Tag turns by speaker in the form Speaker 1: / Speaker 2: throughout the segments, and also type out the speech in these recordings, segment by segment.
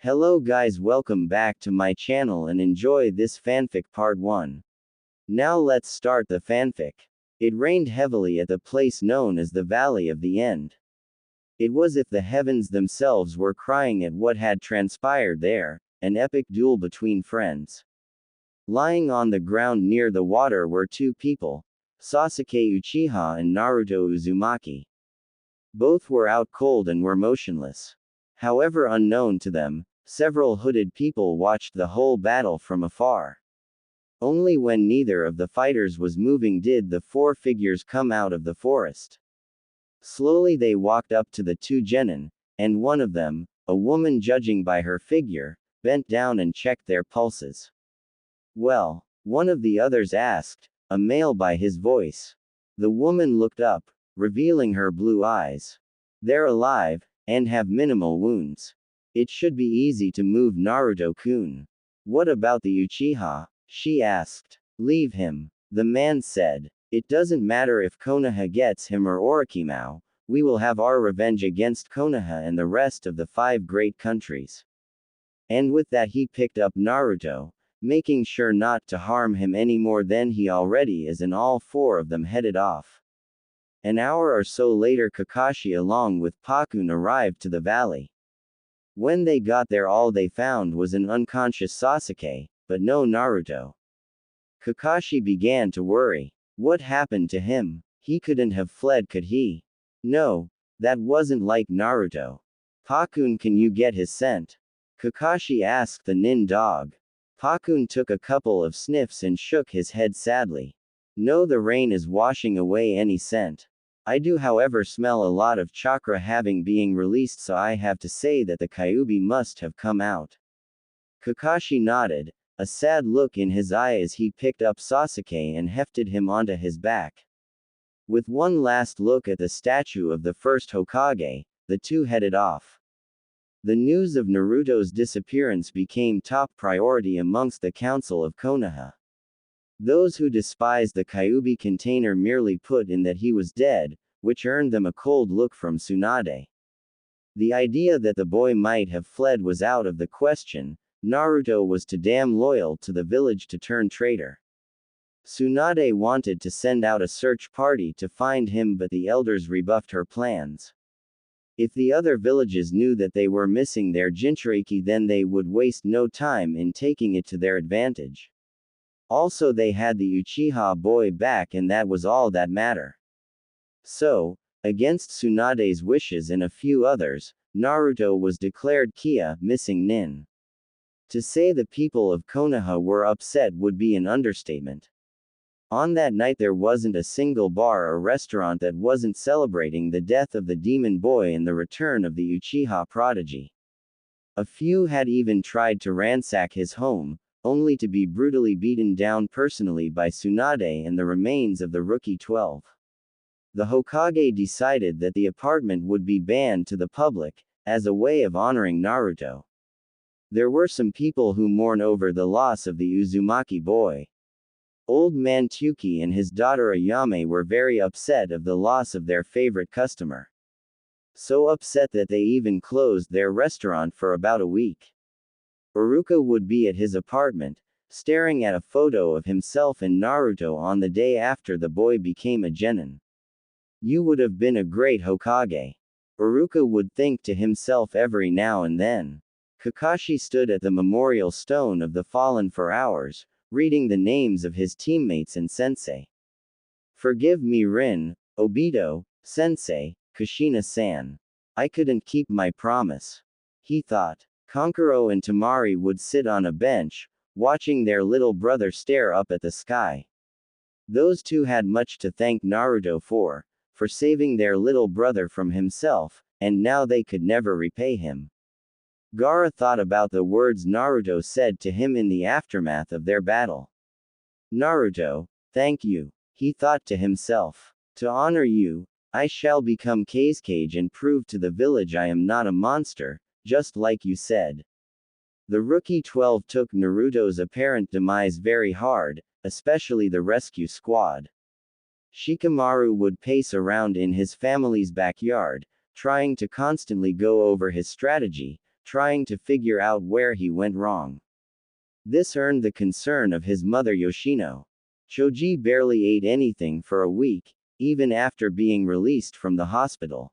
Speaker 1: Hello guys, welcome back to my channel and enjoy this fanfic part 1. Now let's start the fanfic. It rained heavily at the place known as the Valley of the End. It was as if the heavens themselves were crying at what had transpired there, an epic duel between friends. Lying on the ground near the water were two people, Sasuke Uchiha and Naruto Uzumaki. Both were out cold and were motionless. However, unknown to them, several hooded people watched the whole battle from afar. Only when neither of the fighters was moving did the four figures come out of the forest. Slowly they walked up to the two genin, and one of them, a woman judging by her figure, bent down and checked their pulses. "Well?" one of the others asked, a male by his voice. The woman looked up, revealing her blue eyes. "They're alive, and have minimal wounds. It should be easy to move Naruto-kun." "What about the Uchiha?" she asked. "Leave him," the man said. "It doesn't matter if Konoha gets him or Orochimaru, we will have our revenge against Konoha and the rest of the 5 great countries." And with that he picked up Naruto, making sure not to harm him any more than he already is, and all 4 of them headed off. An hour or so later Kakashi along with Pakun arrived to the valley. When they got there all they found was an unconscious Sasuke, but no Naruto. Kakashi began to worry. What happened to him? He couldn't have fled, could he? No, that wasn't like Naruto. "Pakun, can you get his scent?" Kakashi asked the nin dog. Pakun took a couple of sniffs and shook his head sadly. "No, the rain is washing away any scent. I do however smell a lot of chakra having being released, so I have to say that the Kyuubi must have come out." Kakashi nodded, a sad look in his eye as he picked up Sasuke and hefted him onto his back. With one last look at the statue of the first Hokage, the two headed off. The news of Naruto's disappearance became top priority amongst the Council of Konoha. Those who despised the Kyuubi container merely put in that he was dead, which earned them a cold look from Tsunade. The idea that the boy might have fled was out of the question. Naruto was too damn loyal to the village to turn traitor. Tsunade wanted to send out a search party to find him, but the elders rebuffed her plans. If the other villages knew that they were missing their Jinchuriki, then they would waste no time in taking it to their advantage. Also, they had the Uchiha boy back, and that was all that mattered. So, against Tsunade's wishes and a few others, Naruto was declared Kia, missing nin. To say the people of Konoha were upset would be an understatement. On that night there wasn't a single bar or restaurant that wasn't celebrating the death of the demon boy and the return of the Uchiha prodigy. A few had even tried to ransack his home, only to be brutally beaten down personally by Tsunade and the remains of the rookie 12. The Hokage decided that the apartment would be banned to the public, as a way of honoring Naruto. There were some people who mourn over the loss of the Uzumaki boy. Old man Tuki and his daughter Ayame were very upset of the loss of their favorite customer. So upset that they even closed their restaurant for about a week. Iruka would be at his apartment, staring at a photo of himself and Naruto on the day after the boy became a genin. "You would have been a great Hokage," Iruka would think to himself every now and then. Kakashi stood at the memorial stone of the fallen for hours, reading the names of his teammates and sensei. "Forgive me, Rin, Obito, sensei, Kushina-san. I couldn't keep my promise," he thought. Kankuro and Tamari would sit on a bench, watching their little brother stare up at the sky. Those two had much to thank Naruto for saving their little brother from himself, and now they could never repay him. Gaara thought about the words Naruto said to him in the aftermath of their battle. "Naruto, thank you," he thought to himself. "To honor you, I shall become Kazekage and prove to the village I am not a monster, just like you said." The rookie 12 took Naruto's apparent demise very hard, especially the rescue squad. Shikamaru would pace around in his family's backyard, trying to constantly go over his strategy, trying to figure out where he went wrong. This earned the concern of his mother Yoshino. Choji barely ate anything for a week, even after being released from the hospital.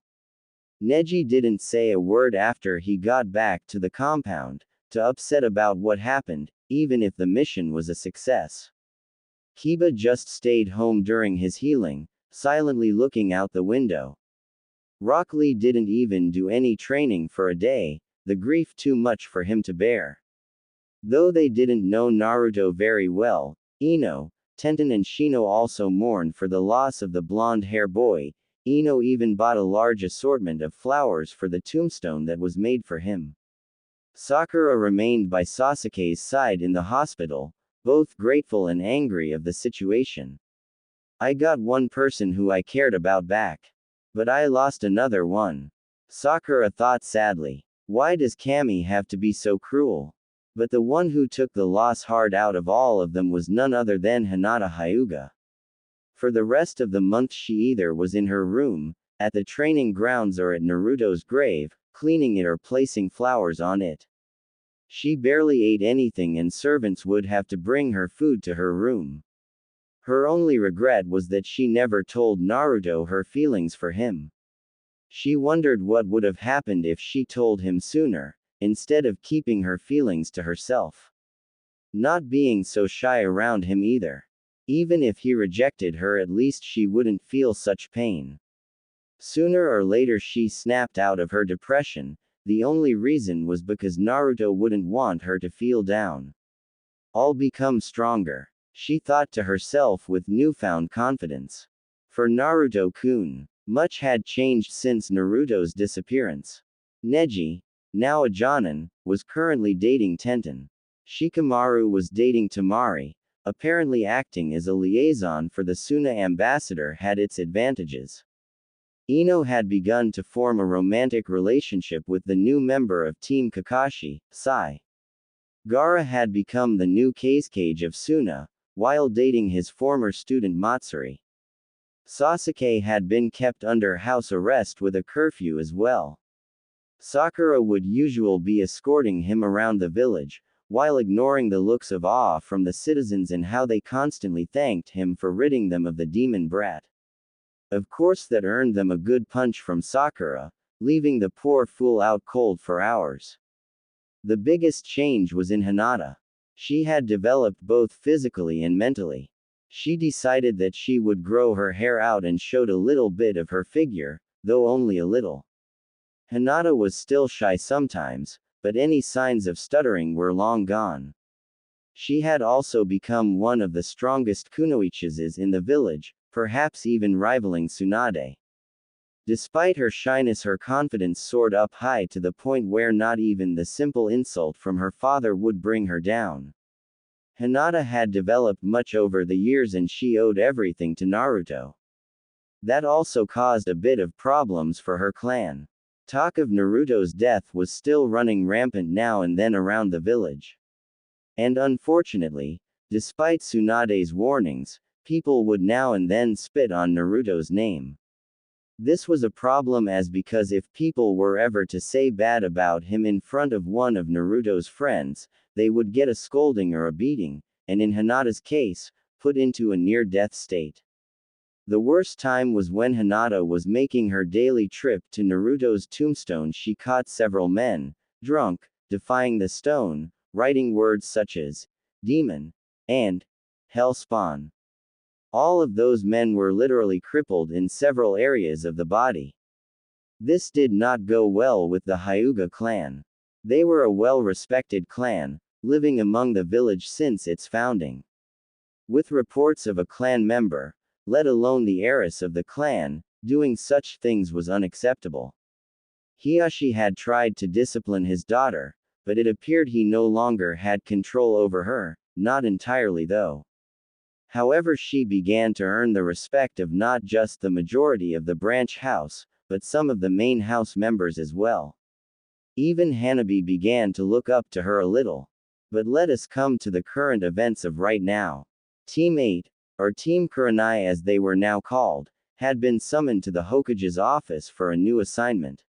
Speaker 1: Neji didn't say a word after he got back to the compound, too upset about what happened, even if the mission was a success. Kiba just stayed home during his healing, silently looking out the window. Rock Lee didn't even do any training for a day, the grief too much for him to bear. Though they didn't know Naruto very well, Ino, Tenten and Shino also mourned for the loss of the blonde-hair boy. Ino even bought a large assortment of flowers for the tombstone that was made for him. Sakura remained by Sasuke's side in the hospital, both grateful and angry of the situation. I got one person who I cared about back. But I lost another one. Sakura thought sadly. Why does Kami have to be so cruel? But the one who took the loss hard out of all of them was none other than Hinata Hyuga. For the rest of the month she either was in her room, at the training grounds or at Naruto's grave, cleaning it or placing flowers on it. She barely ate anything and servants would have to bring her food to her room. Her only regret was that she never told Naruto her feelings for him. She wondered what would have happened if she told him sooner, instead of keeping her feelings to herself. Not being so shy around him either. Even if he rejected her, at least she wouldn't feel such pain. Sooner or later she snapped out of her depression, the only reason was because Naruto wouldn't want her to feel down. I'll become stronger, she thought to herself with newfound confidence. For Naruto-kun, much had changed since Naruto's disappearance. Neji, now a Jonin, was currently dating Tenten. Shikamaru was dating Tamari. Apparently acting as a liaison for the Suna ambassador had its advantages. Ino had begun to form a romantic relationship with the new member of Team Kakashi, Sai. Gaara had become the new Kazekage of Suna, while dating his former student Matsuri. Sasuke had been kept under house arrest with a curfew as well. Sakura would usually be escorting him around the village, while ignoring the looks of awe from the citizens and how they constantly thanked him for ridding them of the demon brat. Of course that earned them a good punch from Sakura, leaving the poor fool out cold for hours. The biggest change was in Hinata. She had developed both physically and mentally. She decided that she would grow her hair out and showed a little bit of her figure, though only a little. Hinata was still shy sometimes, but any signs of stuttering were long gone. She had also become one of the strongest kunoichis in the village, perhaps even rivaling Tsunade. Despite her shyness, her confidence soared up high to the point where not even the simple insult from her father would bring her down. Hinata had developed much over the years and she owed everything to Naruto. That also caused a bit of problems for her clan. Talk of Naruto's death was still running rampant now and then around the village. And unfortunately, despite Tsunade's warnings, people would now and then spit on Naruto's name. This was a problem because if people were ever to say bad about him in front of one of Naruto's friends, they would get a scolding or a beating, and in Hinata's case, put into a near-death state. The worst time was when Hinata was making her daily trip to Naruto's tombstone. She caught several men, drunk, defying the stone, writing words such as demon and hell spawn. All of those men were literally crippled in several areas of the body. This did not go well with the Hyuga clan. They were a well-respected clan, living among the village since its founding. With reports of a clan member, let alone the heiress of the clan, doing such things was unacceptable. Hiyashi had tried to discipline his daughter, but it appeared he no longer had control over her, not entirely though. However, she began to earn the respect of not just the majority of the branch house, but some of the main house members as well. Even Hanabi began to look up to her a little. But let us come to the current events of right now. Team 8, or Team Kurenai as they were now called, had been summoned to the Hokage's office for a new assignment.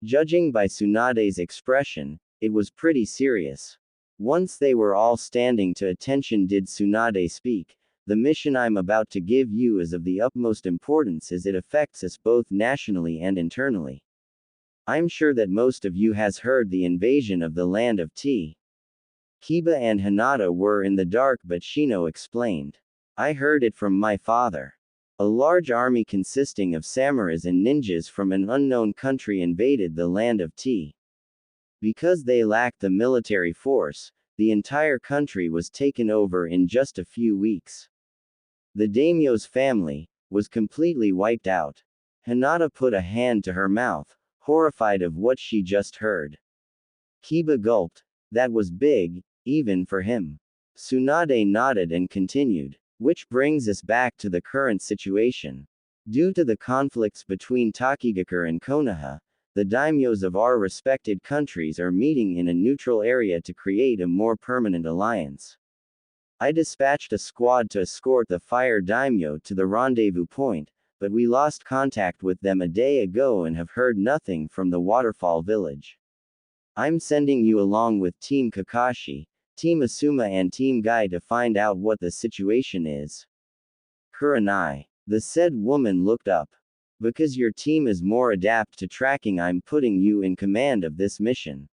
Speaker 1: Judging by Tsunade's expression, it was pretty serious. Once they were all standing to attention, did Tsunade speak. The mission I'm about to give you is of the utmost importance as it affects us both nationally and internally. I'm sure that most of you has heard the invasion of the land of Tea. Kiba and Hinata were in the dark, but Shino explained. I heard it from my father. A large army consisting of samurais and ninjas from an unknown country invaded the land of Tea. Because they lacked the military force, the entire country was taken over in just a few weeks. The daimyo's family was completely wiped out. Hinata put a hand to her mouth, horrified of what she just heard. Kiba gulped. That was big, even for him. Tsunade nodded and continued. Which brings us back to the current situation. Due to the conflicts between Takigakure and Konoha, the daimyos of our respected countries are meeting in a neutral area to create a more permanent alliance. I dispatched a squad to escort the fire daimyo to the rendezvous point, but we lost contact with them a day ago and have heard nothing from the waterfall village. I'm sending you along with Team Kakashi, Team Asuma and Team Guy to find out what the situation is. Kurenai. The said woman looked up. Because your team is more adept to tracking, I'm putting you in command of this mission.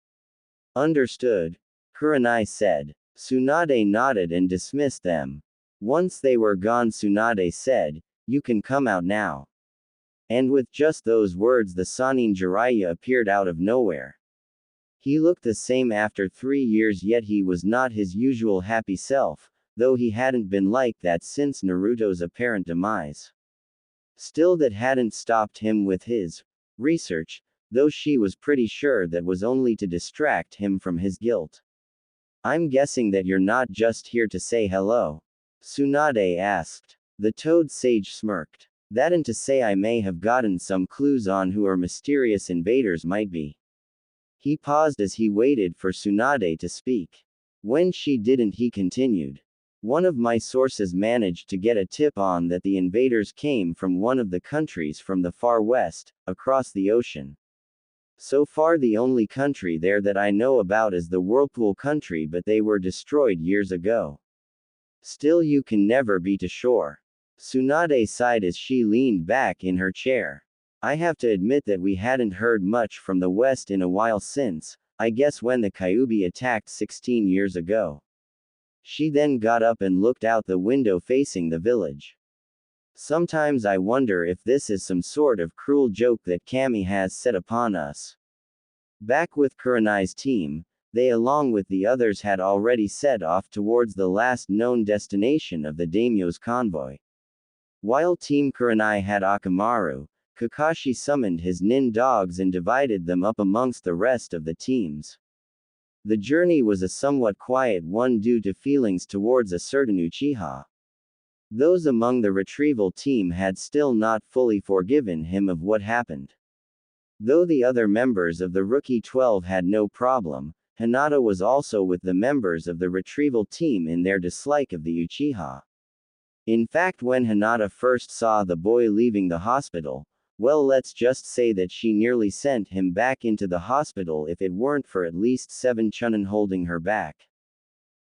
Speaker 1: Understood, Kurenai said. Tsunade nodded and dismissed them. Once they were gone, Tsunade said, you can come out now. And with just those words, the Sannin Jiraiya appeared out of nowhere. He looked the same after 3 years, yet he was not his usual happy self, though he hadn't been like that since Naruto's apparent demise. Still, that hadn't stopped him with his research, though she was pretty sure that was only to distract him from his guilt. I'm guessing that you're not just here to say hello? Tsunade asked. The toad sage smirked. That and to say I may have gotten some clues on who our mysterious invaders might be. He paused as he waited for Tsunade to speak. When she didn't, he continued. One of my sources managed to get a tip on that the invaders came from one of the countries from the far west, across the ocean. So far the only country there that I know about is the Whirlpool country, but they were destroyed years ago. Still, you can never be too sure. Tsunade sighed as she leaned back in her chair. I have to admit that we hadn't heard much from the West in a while since, I guess when the Kyuubi attacked 16 years ago. She then got up and looked out the window facing the village. Sometimes I wonder if this is some sort of cruel joke that Kami has set upon us. Back with Kurenai's team, they along with the others had already set off towards the last known destination of the daimyo's convoy. While Team Kurenai had Akamaru, Kakashi summoned his nin dogs and divided them up amongst the rest of the teams. The journey was a somewhat quiet one due to feelings towards a certain Uchiha. Those among the retrieval team had still not fully forgiven him of what happened. Though the other members of the Rookie 12 had no problem, Hinata was also with the members of the retrieval team in their dislike of the Uchiha. In fact, when Hinata first saw the boy leaving the hospital, well, let's just say that she nearly sent him back into the hospital if it weren't for at least 7 Chunin holding her back.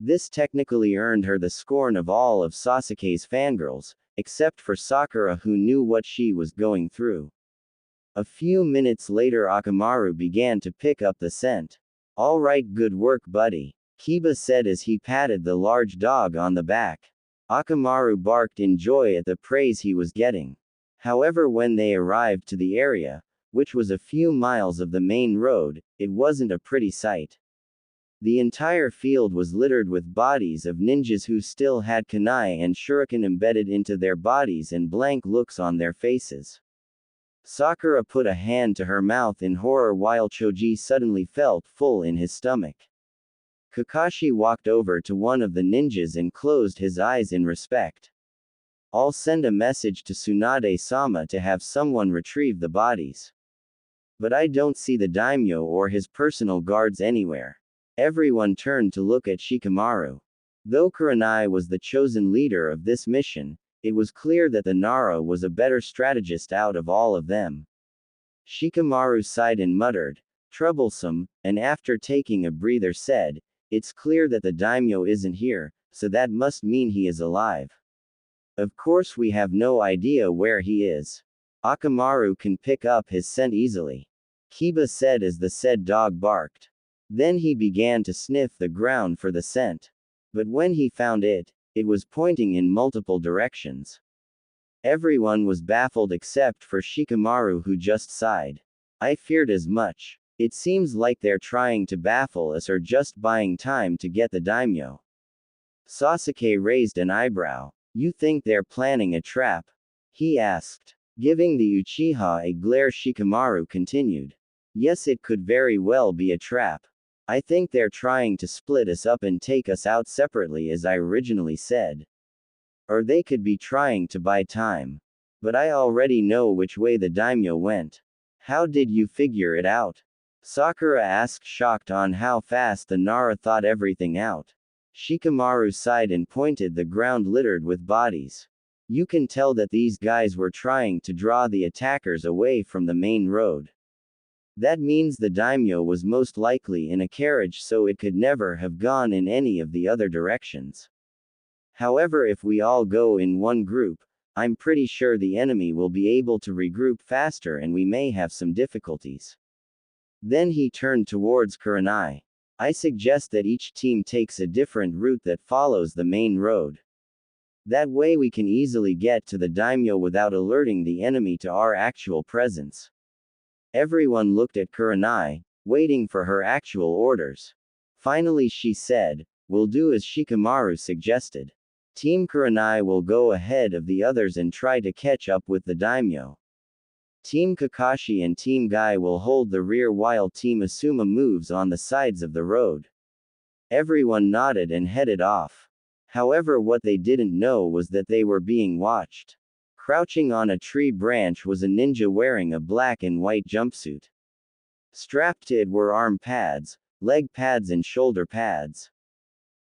Speaker 1: This technically earned her the scorn of all of Sasuke's fangirls, except for Sakura, who knew what she was going through. A few minutes later, Akamaru began to pick up the scent. All right, good work, buddy, Kiba said as he patted the large dog on the back. Akamaru barked in joy at the praise he was getting. However, when they arrived to the area, which was a few miles of the main road, it wasn't a pretty sight. The entire field was littered with bodies of ninjas who still had kunai and shuriken embedded into their bodies and blank looks on their faces. Sakura put a hand to her mouth in horror while Choji suddenly felt full in his stomach. Kakashi walked over to one of the ninjas and closed his eyes in respect. I'll send a message to Tsunade-sama to have someone retrieve the bodies. But I don't see the daimyo or his personal guards anywhere. Everyone turned to look at Shikamaru. Though Kurenai was the chosen leader of this mission, it was clear that the Nara was a better strategist out of all of them. Shikamaru sighed and muttered, troublesome, and after taking a breather said, it's clear that the daimyo isn't here, so that must mean he is alive. Of course we have no idea where he is. Akamaru can pick up his scent easily. Kiba said as the said dog barked. Then he began to sniff the ground for the scent. But when he found it, it was pointing in multiple directions. Everyone was baffled except for Shikamaru, who just sighed. I feared as much. It seems like they're trying to baffle us or just buying time to get the daimyo. Sasuke raised an eyebrow. You think they're planning a trap? He asked. Giving the Uchiha a glare, Shikamaru continued. Yes, it could very well be a trap. I think they're trying to split us up and take us out separately, as I originally said. Or they could be trying to buy time. But I already know which way the daimyo went. How did you figure it out? Sakura asked, shocked on how fast the Nara thought everything out. Shikamaru sighed and pointed the ground littered with bodies. You can tell that these guys were trying to draw the attackers away from the main road. That means the daimyo was most likely in a carriage, so it could never have gone in any of the other directions. However, if we all go in one group, I'm pretty sure the enemy will be able to regroup faster and we may have some difficulties. Then he turned towards Kurenai. I suggest that each team takes a different route that follows the main road. That way we can easily get to the daimyo without alerting the enemy to our actual presence. Everyone looked at Kurenai, waiting for her actual orders. Finally she said, we'll do as Shikamaru suggested. Team Kurenai will go ahead of the others and try to catch up with the daimyo. Team Kakashi and Team Guy will hold the rear while Team Asuma moves on the sides of the road. Everyone nodded and headed off. However, what they didn't know was that they were being watched. Crouching on a tree branch was a ninja wearing a black and white jumpsuit. Strapped to it were arm pads, leg pads and shoulder pads.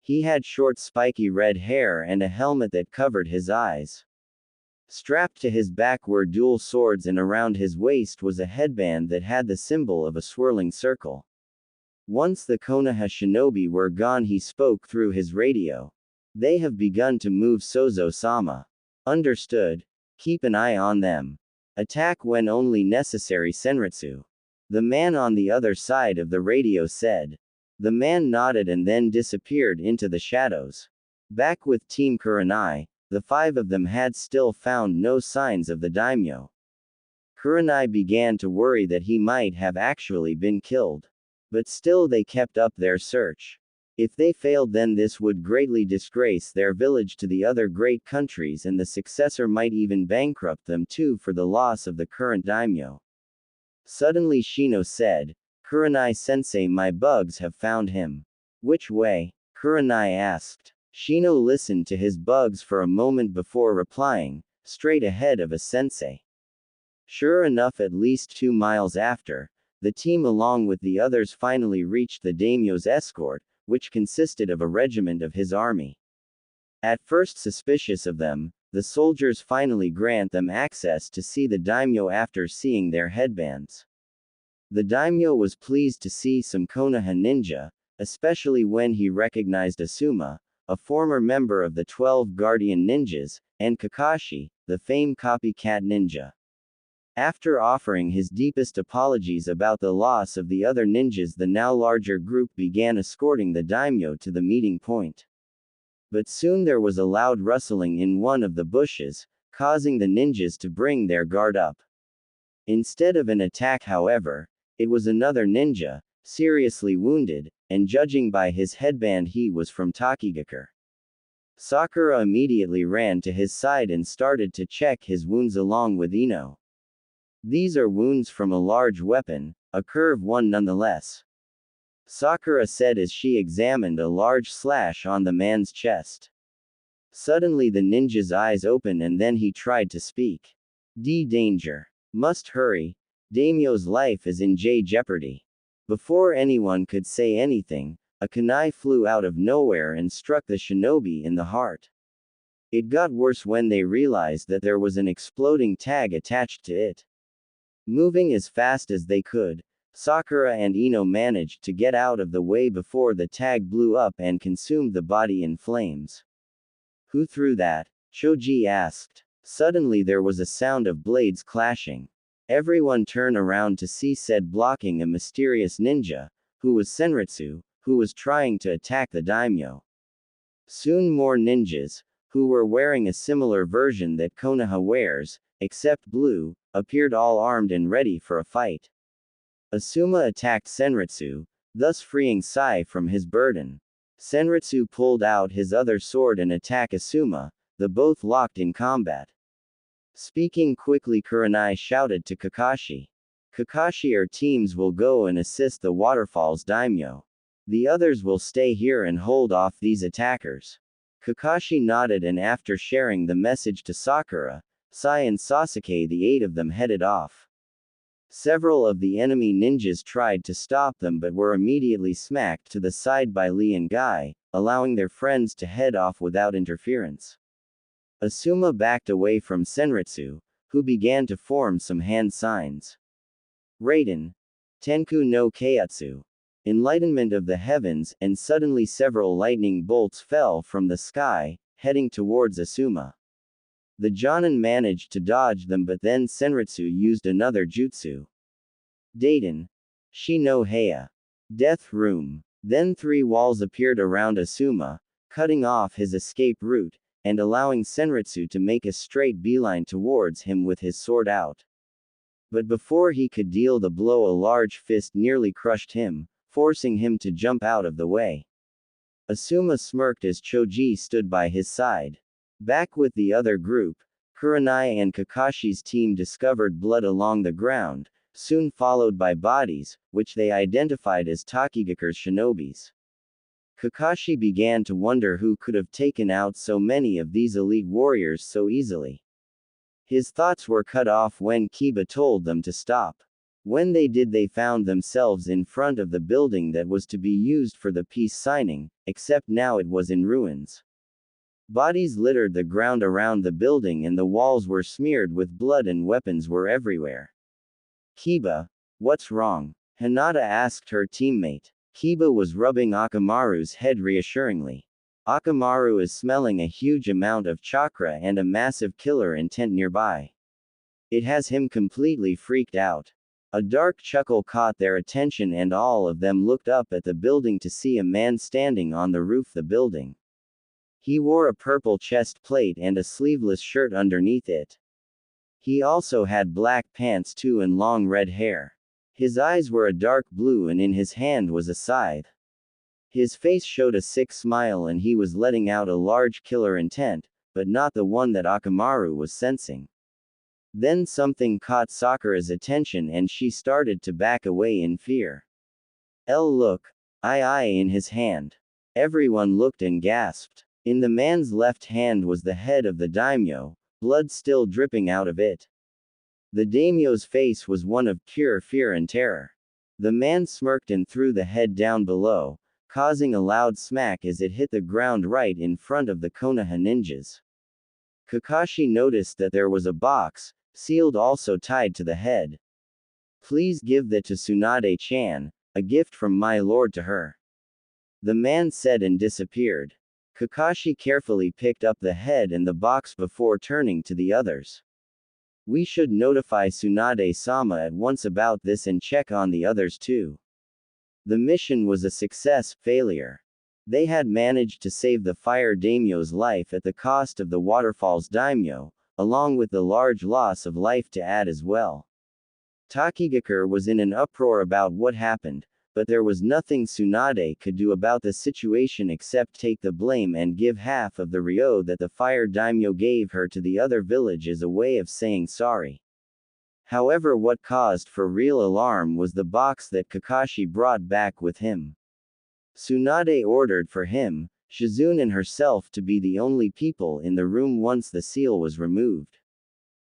Speaker 1: He had short spiky red hair and a helmet that covered his eyes. Strapped to his back were dual swords and around his waist was a headband that had the symbol of a swirling circle. Once the Konoha shinobi were gone, he spoke through his radio. They have begun to move, Sozo-sama. Understood. Keep an eye on them. Attack when only necessary, Senritsu. The man on the other side of the radio said. The man nodded and then disappeared into the shadows. Back with Team Kurenai, the five of them had still found no signs of the daimyo. Kurenai began to worry that he might have actually been killed. But still they kept up their search. If they failed, then this would greatly disgrace their village to the other great countries, and the successor might even bankrupt them too for the loss of the current daimyo. Suddenly Shino said, Kurenai-sensei, my bugs have found him. Which way? Kurenai asked. Shino listened to his bugs for a moment before replying, straight ahead of a sensei. Sure enough, at least 2 miles after, the team along with the others finally reached the daimyo's escort, which consisted of a regiment of his army. At first suspicious of them, the soldiers finally grant them access to see the daimyo after seeing their headbands. The daimyo was pleased to see some Konoha ninja, especially when he recognized Asuma, a former member of the 12 Guardian Ninjas, and Kakashi, the famed copycat ninja. After offering his deepest apologies about the loss of the other ninjas, the now larger group began escorting the daimyo to the meeting point. But soon there was a loud rustling in one of the bushes, causing the ninjas to bring their guard up. Instead of an attack, however, it was another ninja, seriously wounded, and judging by his headband he was from Takigakure. Sakura immediately ran to his side and started to check his wounds along with Ino. These are wounds from a large weapon, a curved one nonetheless. Sakura said as she examined a large slash on the man's chest. Suddenly the ninja's eyes opened and then he tried to speak. Danger. Must hurry. Daimyo's life is in jeopardy. Before anyone could say anything, a kunai flew out of nowhere and struck the shinobi in the heart. It got worse when they realized that there was an exploding tag attached to it. Moving as fast as they could, Sakura and Ino managed to get out of the way before the tag blew up and consumed the body in flames. Who threw that? Choji asked. Suddenly there was a sound of blades clashing. Everyone turned around to see said blocking a mysterious ninja, who was Senritsu, who was trying to attack the daimyo. Soon more ninjas, who were wearing a similar version that Konoha wears, except blue, appeared all armed and ready for a fight. Asuma attacked Senritsu, thus freeing Sai from his burden. Senritsu pulled out his other sword and attacked Asuma, the both locked in combat. Speaking quickly, Kurenai shouted to Kakashi. Kakashi, our teams will go and assist the waterfall's daimyo. The others will stay here and hold off these attackers. Kakashi nodded, and after sharing the message to Sakura, Sai and Sasuke, the 8 of them headed off. Several of the enemy ninjas tried to stop them but were immediately smacked to the side by Lee and Guy, allowing their friends to head off without interference. Asuma backed away from Senritsu, who began to form some hand signs. Raiden. Tenku no Keiatsu. Enlightenment of the heavens, and suddenly several lightning bolts fell from the sky, heading towards Asuma. The Jonin managed to dodge them, but then Senritsu used another jutsu. Daiden. Shi no Heia. Death Room. Then 3 walls appeared around Asuma, cutting off his escape route, and allowing Senritsu to make a straight beeline towards him with his sword out. But before he could deal the blow, a large fist nearly crushed him, forcing him to jump out of the way. Asuma smirked as Choji stood by his side. Back with the other group, Kurenai and Kakashi's team discovered blood along the ground, soon followed by bodies, which they identified as Takigakure's shinobis. Kakashi began to wonder who could have taken out so many of these elite warriors so easily. His thoughts were cut off when Kiba told them to stop. When they did, they found themselves in front of the building that was to be used for the peace signing, except now it was in ruins. Bodies littered the ground around the building and the walls were smeared with blood and weapons were everywhere. Kiba, what's wrong? Hinata asked her teammate. Kiba was rubbing Akamaru's head reassuringly. Akamaru is smelling a huge amount of chakra and a massive killer intent nearby. It has him completely freaked out. A dark chuckle caught their attention and all of them looked up at the building to see a man standing on the roof of the building. He wore a purple chest plate and a sleeveless shirt underneath it. He also had black pants too and long red hair. His eyes were a dark blue and in his hand was a scythe. His face showed a sick smile and he was letting out a large killer intent, but not the one that Akamaru was sensing. Then something caught Sakura's attention and she started to back away in fear. Look! I in his hand. Everyone looked and gasped. In the man's left hand was the head of the daimyo, blood still dripping out of it. The daimyo's face was one of pure fear and terror. The man smirked and threw the head down below, causing a loud smack as it hit the ground right in front of the Konoha ninjas. Kakashi noticed that there was a box, sealed also tied to the head. Please give that to Tsunade-chan, a gift from my lord to her. The man said and disappeared. Kakashi carefully picked up the head and the box before turning to the others. We should notify Tsunade-sama at once about this and check on the others too. The mission was a failure. They had managed to save the fire daimyo's life at the cost of the waterfall's daimyo, along with the large loss of life to add as well. Takigakure was in an uproar about what happened, but there was nothing Tsunade could do about the situation except take the blame and give half of the ryo that the fire daimyo gave her to the other village as a way of saying sorry. However, what caused for real alarm was the box that Kakashi brought back with him. Tsunade ordered for him, Shizune and herself to be the only people in the room once the seal was removed.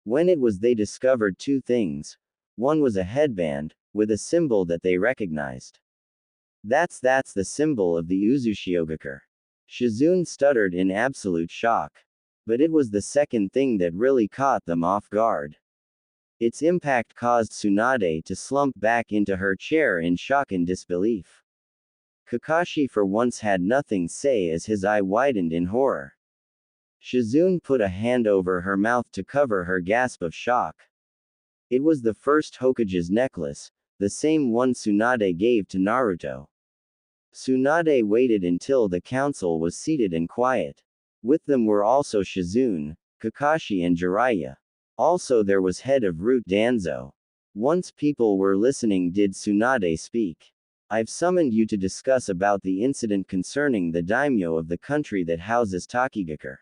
Speaker 1: When it was, they discovered 2 things. One was a headband, with a symbol that they recognized. That's the symbol of the Uzushiogakure. Shizune stuttered in absolute shock. But it was the second thing that really caught them off guard. Its impact caused Tsunade to slump back into her chair in shock and disbelief. Kakashi for once had nothing to say as his eye widened in horror. Shizune put a hand over her mouth to cover her gasp of shock. It was the first Hokage's necklace, the same one Tsunade gave to Naruto. Tsunade waited until the council was seated and quiet. With them were also Shizune, Kakashi and Jiraiya. Also there was head of Root Danzo. Once people were listening did Tsunade speak. I've summoned you to discuss about the incident concerning the daimyo of the country that houses Takigakure.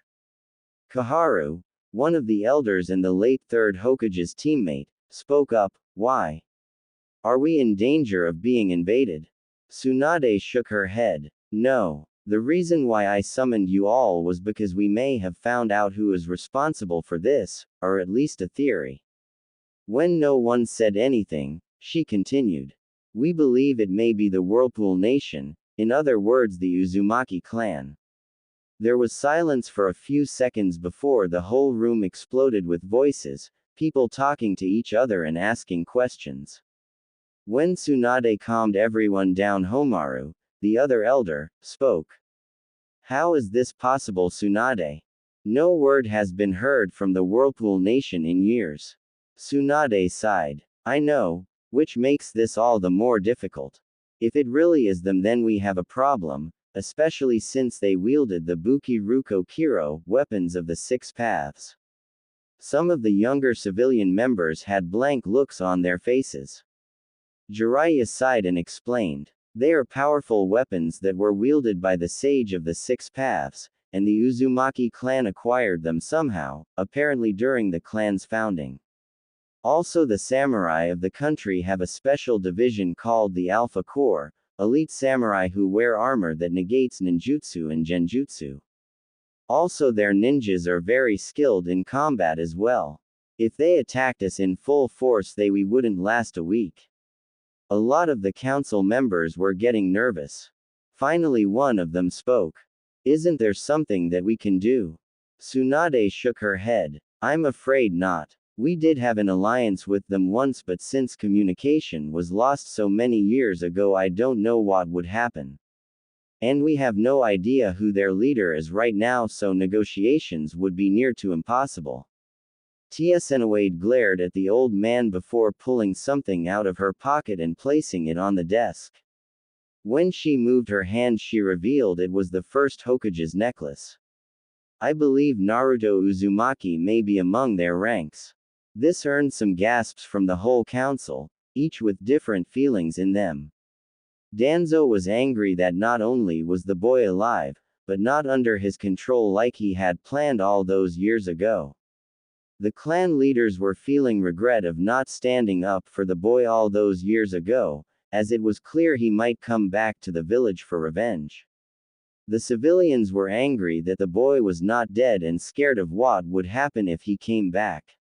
Speaker 1: Kaharu, one of the elders and the late third Hokage's teammate, spoke up. Why? Are we in danger of being invaded? Tsunade shook her head. No. The reason why I summoned you all was because we may have found out who is responsible for this, or at least a theory. When no one said anything, she continued. We believe it may be the Whirlpool Nation, in other words the Uzumaki clan. There was silence for a few seconds before the whole room exploded with voices, people talking to each other and asking questions. When Tsunade calmed everyone down, Homaru, the other elder, spoke. How is this possible, Tsunade? No word has been heard from the Whirlpool Nation in years. Tsunade sighed. I know, which makes this all the more difficult. If it really is them, then we have a problem, especially since they wielded the Buki Ruko Kiro, weapons of the Six Paths. Some of the younger civilian members had blank looks on their faces. Jiraiya sighed and explained. They are powerful weapons that were wielded by the sage of the Six Paths, and the Uzumaki clan acquired them somehow, apparently during the clan's founding. Also the samurai of the country have a special division called the Alpha Corps, elite samurai who wear armor that negates ninjutsu and genjutsu. Also their ninjas are very skilled in combat as well. If they attacked us in full force we wouldn't last a week. A lot of the council members were getting nervous. Finally one of them spoke. Isn't there something that we can do? Tsunade shook her head. I'm afraid not. We did have an alliance with them once, but since communication was lost so many years ago I don't know what would happen. And we have no idea who their leader is right now, so negotiations would be near to impossible. Tsunade glared at the old man before pulling something out of her pocket and placing it on the desk. When she moved her hand she revealed it was the first Hokage's necklace. I believe Naruto Uzumaki may be among their ranks. This earned some gasps from the whole council, each with different feelings in them. Danzo was angry that not only was the boy alive, but not under his control like he had planned all those years ago. The clan leaders were feeling regret of not standing up for the boy all those years ago, as it was clear he might come back to the village for revenge. The civilians were angry that the boy was not dead and scared of what would happen if he came back.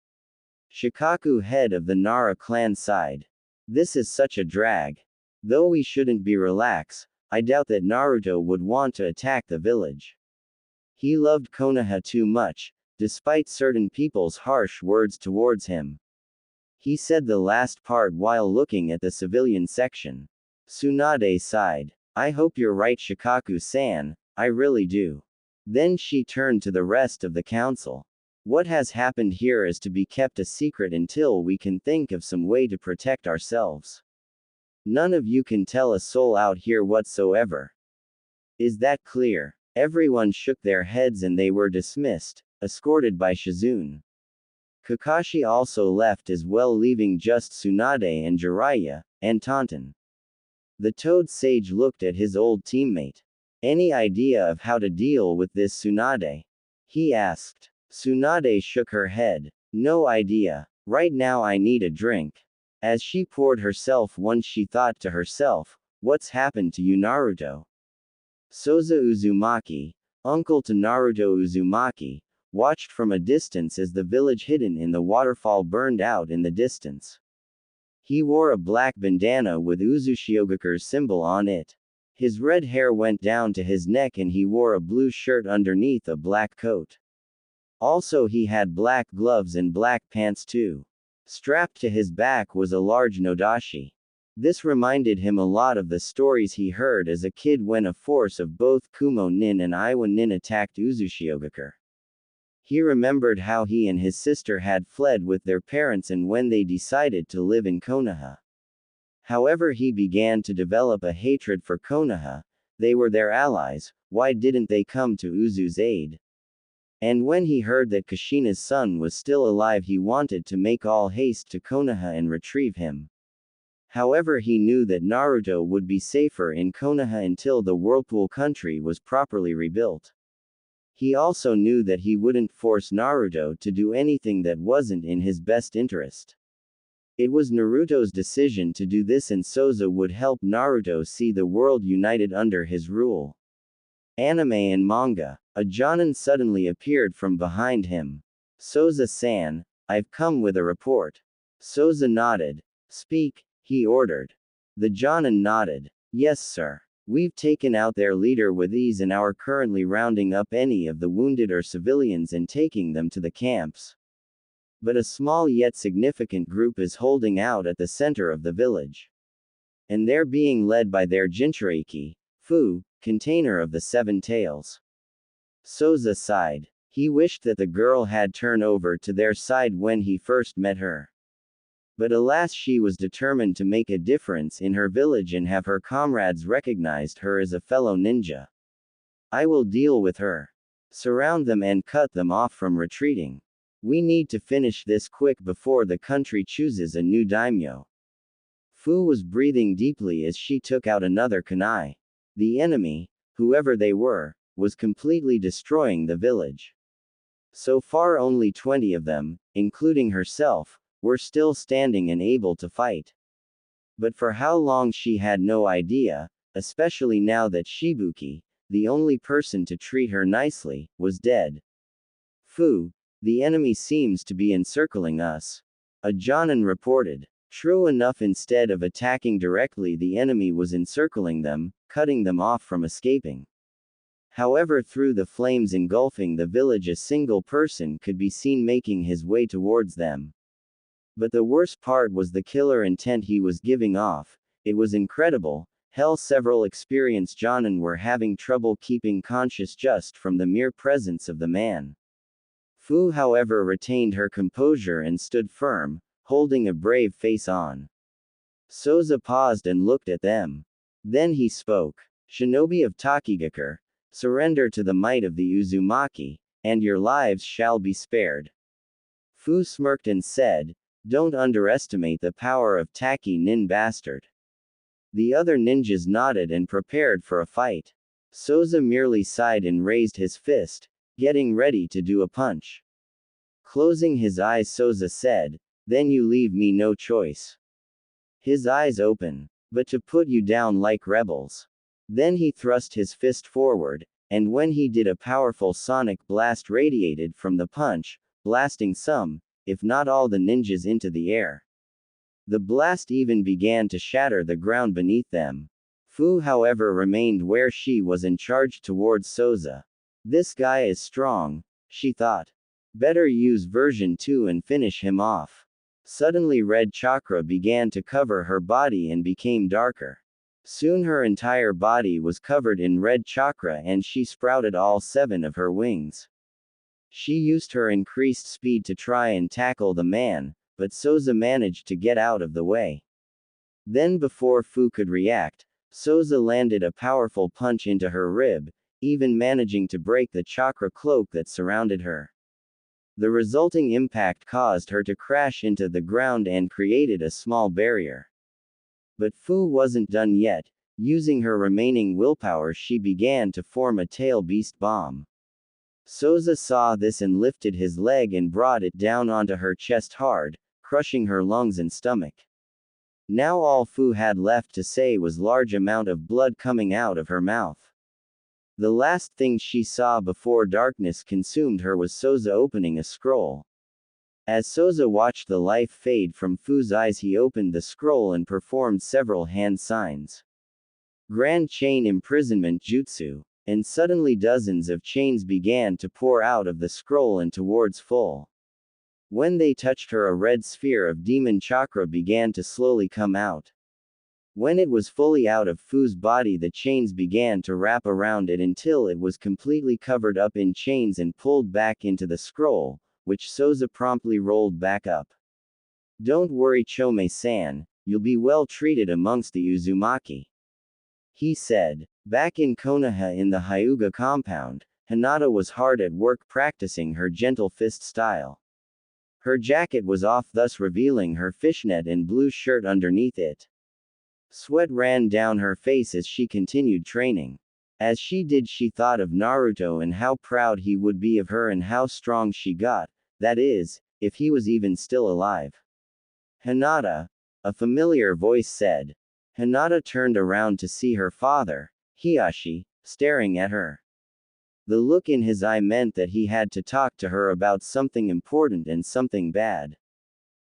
Speaker 1: Shikaku, head of the Nara clan, sighed. This is such a drag. Though we shouldn't be relaxed, I doubt that Naruto would want to attack the village. He loved Konoha too much, despite certain people's harsh words towards him. He said the last part while looking at the civilian section. Tsunade sighed. I hope you're right, Shikaku-san, I really do. Then she turned to the rest of the council. What has happened here is to be kept a secret until we can think of some way to protect ourselves. None of you can tell a soul out here whatsoever. Is that clear? Everyone shook their heads and they were dismissed, escorted by Shizune. Kakashi also left as well, leaving just Tsunade and Jiraiya, and Taunton. The Toad Sage looked at his old teammate. Any idea of how to deal with this, Tsunade? He asked. Tsunade shook her head. No idea. Right now I need a drink. As she poured herself one she thought to herself, what's happened to you, Naruto? Soza Uzumaki, uncle to Naruto Uzumaki, watched from a distance as the village hidden in the waterfall burned out in the distance. He wore a black bandana with Uzushiogekure's symbol on it. His red hair went down to his neck and he wore a blue shirt underneath a black coat. Also he had black gloves and black pants too. Strapped to his back was a large nodashi. This reminded him a lot of the stories he heard as a kid when a force of both Kumo Nin and Iwa Nin attacked Uzushiogakure. He remembered how he and his sister had fled with their parents and when they decided to live in Konoha. However, he began to develop a hatred for Konoha. They were their allies, why didn't they come to Uzu's aid? And when he heard that Kushina's son was still alive, he wanted to make all haste to Konoha and retrieve him. However, he knew that Naruto would be safer in Konoha until the Whirlpool country was properly rebuilt. He also knew that he wouldn't force Naruto to do anything that wasn't in his best interest. It was Naruto's decision to do this, and Soza would help Naruto see the world united under his rule. Anime and manga. A Jonin suddenly appeared from behind him. Soza-san, I've come with a report. Soza nodded. Speak, he ordered. The Jonin nodded. Yes, sir. We've taken out their leader with ease and are currently rounding up any of the wounded or civilians and taking them to the camps. But a small yet significant group is holding out at the center of the village. And they're being led by their Jinchuriki, Fu, container of the seven tails. Soza sighed. He wished that the girl had turned over to their side when he first met her. But alas, she was determined to make a difference in her village and have her comrades recognized her as a fellow ninja. I will deal with her. Surround them and cut them off from retreating. We need to finish this quick before the country chooses a new daimyo. Fu was breathing deeply as she took out another kunai. The enemy, whoever they were, was completely destroying the village. So far only 20 of them, including herself, were still standing and able to fight. But for how long she had no idea, especially now that Shibuki, the only person to treat her nicely, was dead. Fu, the enemy seems to be encircling us. A Jonin reported. True enough, instead of attacking directly, the enemy was encircling them, cutting them off from escaping. However, through the flames engulfing the village, a single person could be seen making his way towards them. But the worst part was the killer intent he was giving off. It was incredible. Hell, several experienced Jonin were having trouble keeping conscious just from the mere presence of the man. Fu, however, retained her composure and stood firm, holding a brave face on. Soza paused and looked at them. Then he spoke. Shinobi of Takigakure, surrender to the might of the Uzumaki, and your lives shall be spared. Fu smirked and said, don't underestimate the power of Taki Nin bastard. The other ninjas nodded and prepared for a fight. Soza merely sighed and raised his fist, getting ready to do a punch. Closing his eyes, Soza said, then you leave me no choice. His eyes open. But to put you down like rebels. Then he thrust his fist forward, and when he did, a powerful sonic blast radiated from the punch, blasting some, if not all, the ninjas into the air. The blast even began to shatter the ground beneath them. Fu, however, remained where she was and charged towards Soza. This guy is strong, she thought. Better use version 2 and finish him off. Suddenly red chakra began to cover her body and became darker. Soon her entire body was covered in red chakra and she sprouted all 7 of her wings. She used her increased speed to try and tackle the man, but Soza managed to get out of the way. Then before Fu could react, Soza landed a powerful punch into her rib, even managing to break the chakra cloak that surrounded her. The resulting impact caused her to crash into the ground and created a small barrier. But Fu wasn't done yet. Using her remaining willpower, she began to form a tail beast bomb. Soza saw this and lifted his leg and brought it down onto her chest hard, crushing her lungs and stomach. Now all Fu had left to say was large amount of blood coming out of her mouth. The last thing she saw before darkness consumed her was Soza opening a scroll. As Soza watched the life fade from Fu's eyes, he opened the scroll and performed several hand signs. Grand Chain Imprisonment Jutsu. And suddenly dozens of chains began to pour out of the scroll and towards full. When they touched her, a red sphere of demon chakra began to slowly come out. When it was fully out of Fu's body, the chains began to wrap around it until it was completely covered up in chains and pulled back into the scroll, which Soza promptly rolled back up. Don't worry, Chome-san, you'll be well treated amongst the Uzumaki, he said. Back in Konoha in the Hyuga compound, Hinata was hard at work practicing her gentle fist style. Her jacket was off, thus revealing her fishnet and blue shirt underneath it. Sweat ran down her face as she continued training. As she did, she thought of Naruto and how proud he would be of her and how strong she got, that is, if he was even still alive. Hinata, a familiar voice said. Hinata turned around to see her father, Hiyashi, staring at her. The look in his eye meant that he had to talk to her about something important and something bad.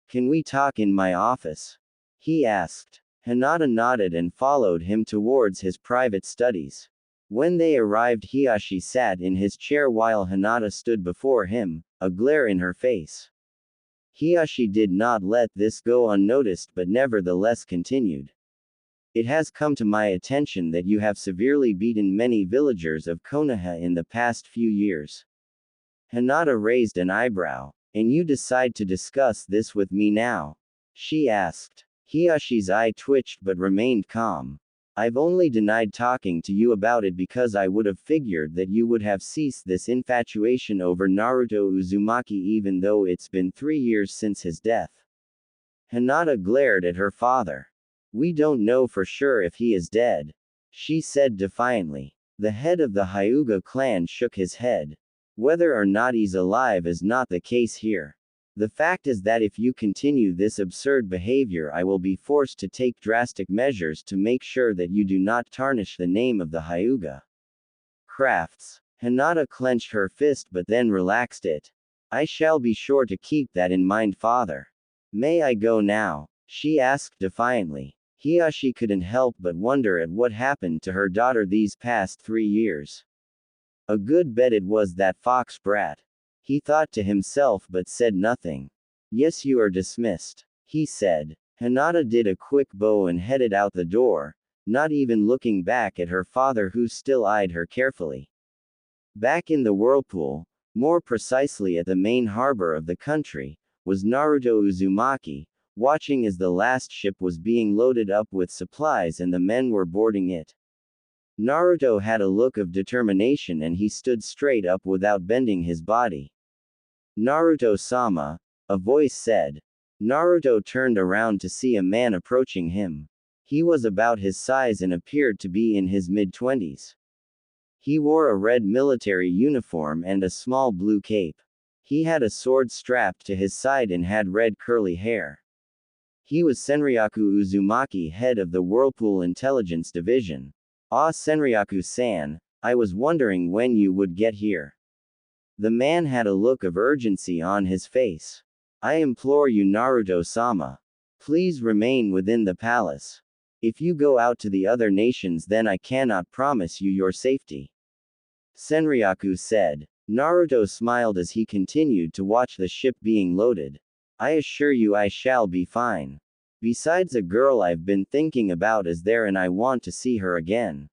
Speaker 1: Can we talk in my office? He asked. Hinata nodded and followed him towards his private studies. When they arrived, Hiyashi sat in his chair while Hinata stood before him, a glare in her face. Hiyashi did not let this go unnoticed but nevertheless continued. It has come to my attention that you have severely beaten many villagers of Konoha in the past few years. Hinata raised an eyebrow. And you decide to discuss this with me now? She asked. Hiyashi's eye twitched but remained calm. I've only denied talking to you about it because I would have figured that you would have ceased this infatuation over Naruto Uzumaki even though it's been 3 years since his death. Hinata glared at her father. We don't know for sure if he is dead, she said defiantly. The head of the Hyuga clan shook his head. Whether or not he's alive is not the case here. The fact is that if you continue this absurd behavior, I will be forced to take drastic measures to make sure that you do not tarnish the name of the Hyuga. Crafts. Hinata clenched her fist but then relaxed it. I shall be sure to keep that in mind, father. May I go now? She asked defiantly. Hiyashi couldn't help but wonder at what happened to her daughter these past 3 years. A good bet it was that fox brat. He thought to himself but said nothing. Yes, you are dismissed, he said. Hinata did a quick bow and headed out the door, not even looking back at her father who still eyed her carefully. Back in the whirlpool, more precisely at the main harbor of the country, was Naruto Uzumaki, watching as the last ship was being loaded up with supplies and the men were boarding it. Naruto had a look of determination and he stood straight up without bending his body. Naruto-sama, a voice said. Naruto turned around to see a man approaching him. He was about his size and appeared to be in his mid-20s. He wore a red military uniform and a small blue cape. He had a sword strapped to his side and had red curly hair. He was Senryaku Uzumaki, head of the Whirlpool Intelligence Division. Ah, Senryaku-san, I was wondering when you would get here. The man had a look of urgency on his face. I implore you, Naruto-sama. Please remain within the palace. If you go out to the other nations, then I cannot promise you your safety. Senryaku said. Naruto smiled as he continued to watch the ship being loaded. I assure you I shall be fine. Besides, a girl I've been thinking about is there and I want to see her again.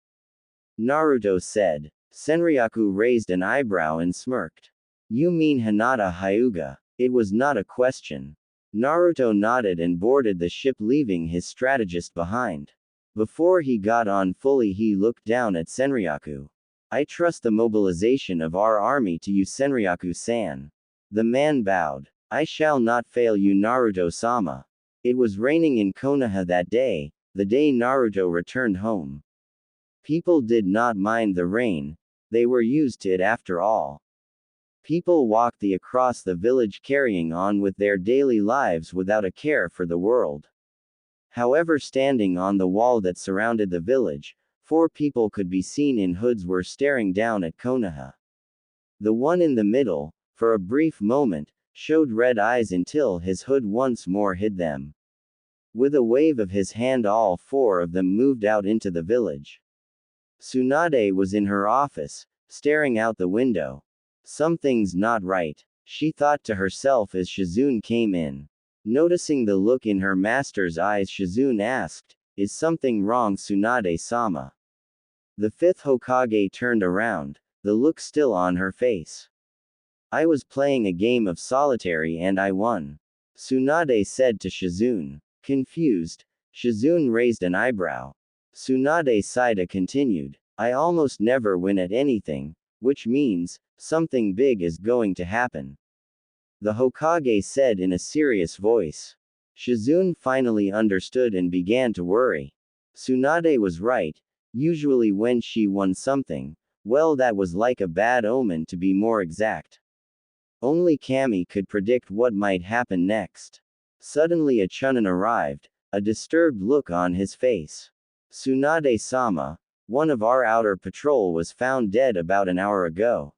Speaker 1: Naruto said. Senryaku raised an eyebrow and smirked. You mean Hinata Hyuga? It was not a question. Naruto nodded and boarded the ship, leaving his strategist behind. Before he got on fully, he looked down at Senryaku. I trust the mobilization of our army to you, Senryaku-san. The man bowed. I shall not fail you, Naruto-sama. It was raining in Konoha that day, the day Naruto returned home. People did not mind the rain, they were used to it after all. People walked across the village carrying on with their daily lives without a care for the world. However, standing on the wall that surrounded the village, 4 people could be seen in hoods were staring down at Konoha. The one in the middle, for a brief moment, showed red eyes until his hood once more hid them. With a wave of his hand, all 4 of them moved out into the village. Tsunade was in her office, staring out the window. Something's not right. she thought to herself as Shizune came in. Noticing the look in her master's eyes, Shizune asked, "Is something wrong, Tsunade-sama?" The fifth Hokage turned around, the look still on her face. "I was playing a game of solitary and I won," Tsunade said to Shizune. Confused, Shizune raised an eyebrow. Tsunade-sama continued, "I almost never win at anything, which means, something big is going to happen," the Hokage said in a serious voice. Shizune finally understood and began to worry. Tsunade was right. Usually when she won something, well, that was like a bad omen, to be more exact. Only Kami could predict what might happen next. Suddenly a Chunin arrived, a disturbed look on his face. "Tsunade-sama, one of our outer patrol was found dead about an hour ago."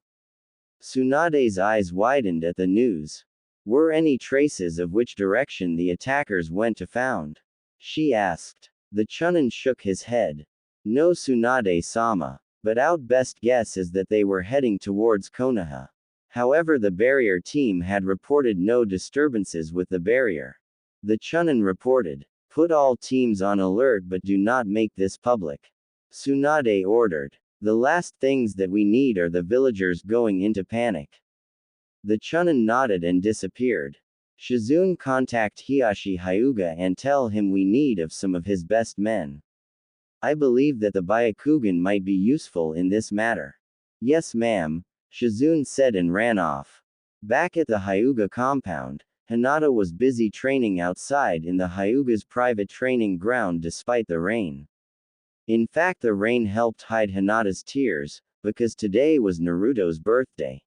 Speaker 1: Tsunade's eyes widened at the news. "Were any traces of which direction the attackers went to found?" she asked. The Chunin shook his head. "No, Tsunade-sama, but our best guess is that they were heading towards Konoha. However, the barrier team had reported no disturbances with the barrier." The Chunin reported, "Put all teams on alert but do not make this public," Tsunade ordered. "The last things that we need are the villagers going into panic." The Chunin nodded and disappeared. "Shizune, contact Hiashi Hyuga and tell him we need of some of his best men. I believe that the Byakugan might be useful in this matter." "Yes, ma'am," Shizune said and ran off. Back at the Hyuga compound, Hinata was busy training outside in the Hyuga's private training ground despite the rain. In fact, the rain helped hide Hinata's tears, because today was Naruto's birthday.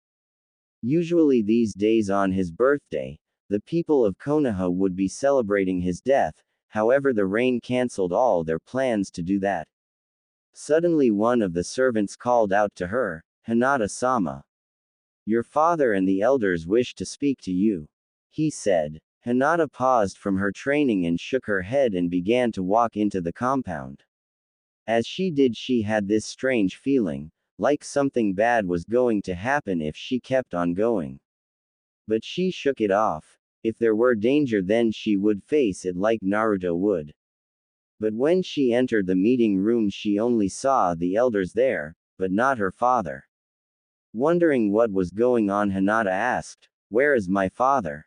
Speaker 1: Usually these days on his birthday, the people of Konoha would be celebrating his death, however the rain cancelled all their plans to do that. Suddenly one of the servants called out to her, "Hinata-sama. Your father and the elders wish to speak to you," he said. Hinata paused from her training and shook her head and began to walk into the compound. As she did, she had this strange feeling, like something bad was going to happen if she kept on going. But she shook it off. If there were danger, then she would face it like Naruto would. But when she entered the meeting room, she only saw the elders there, but not her father. Wondering what was going on, Hinata asked, "Where is my father?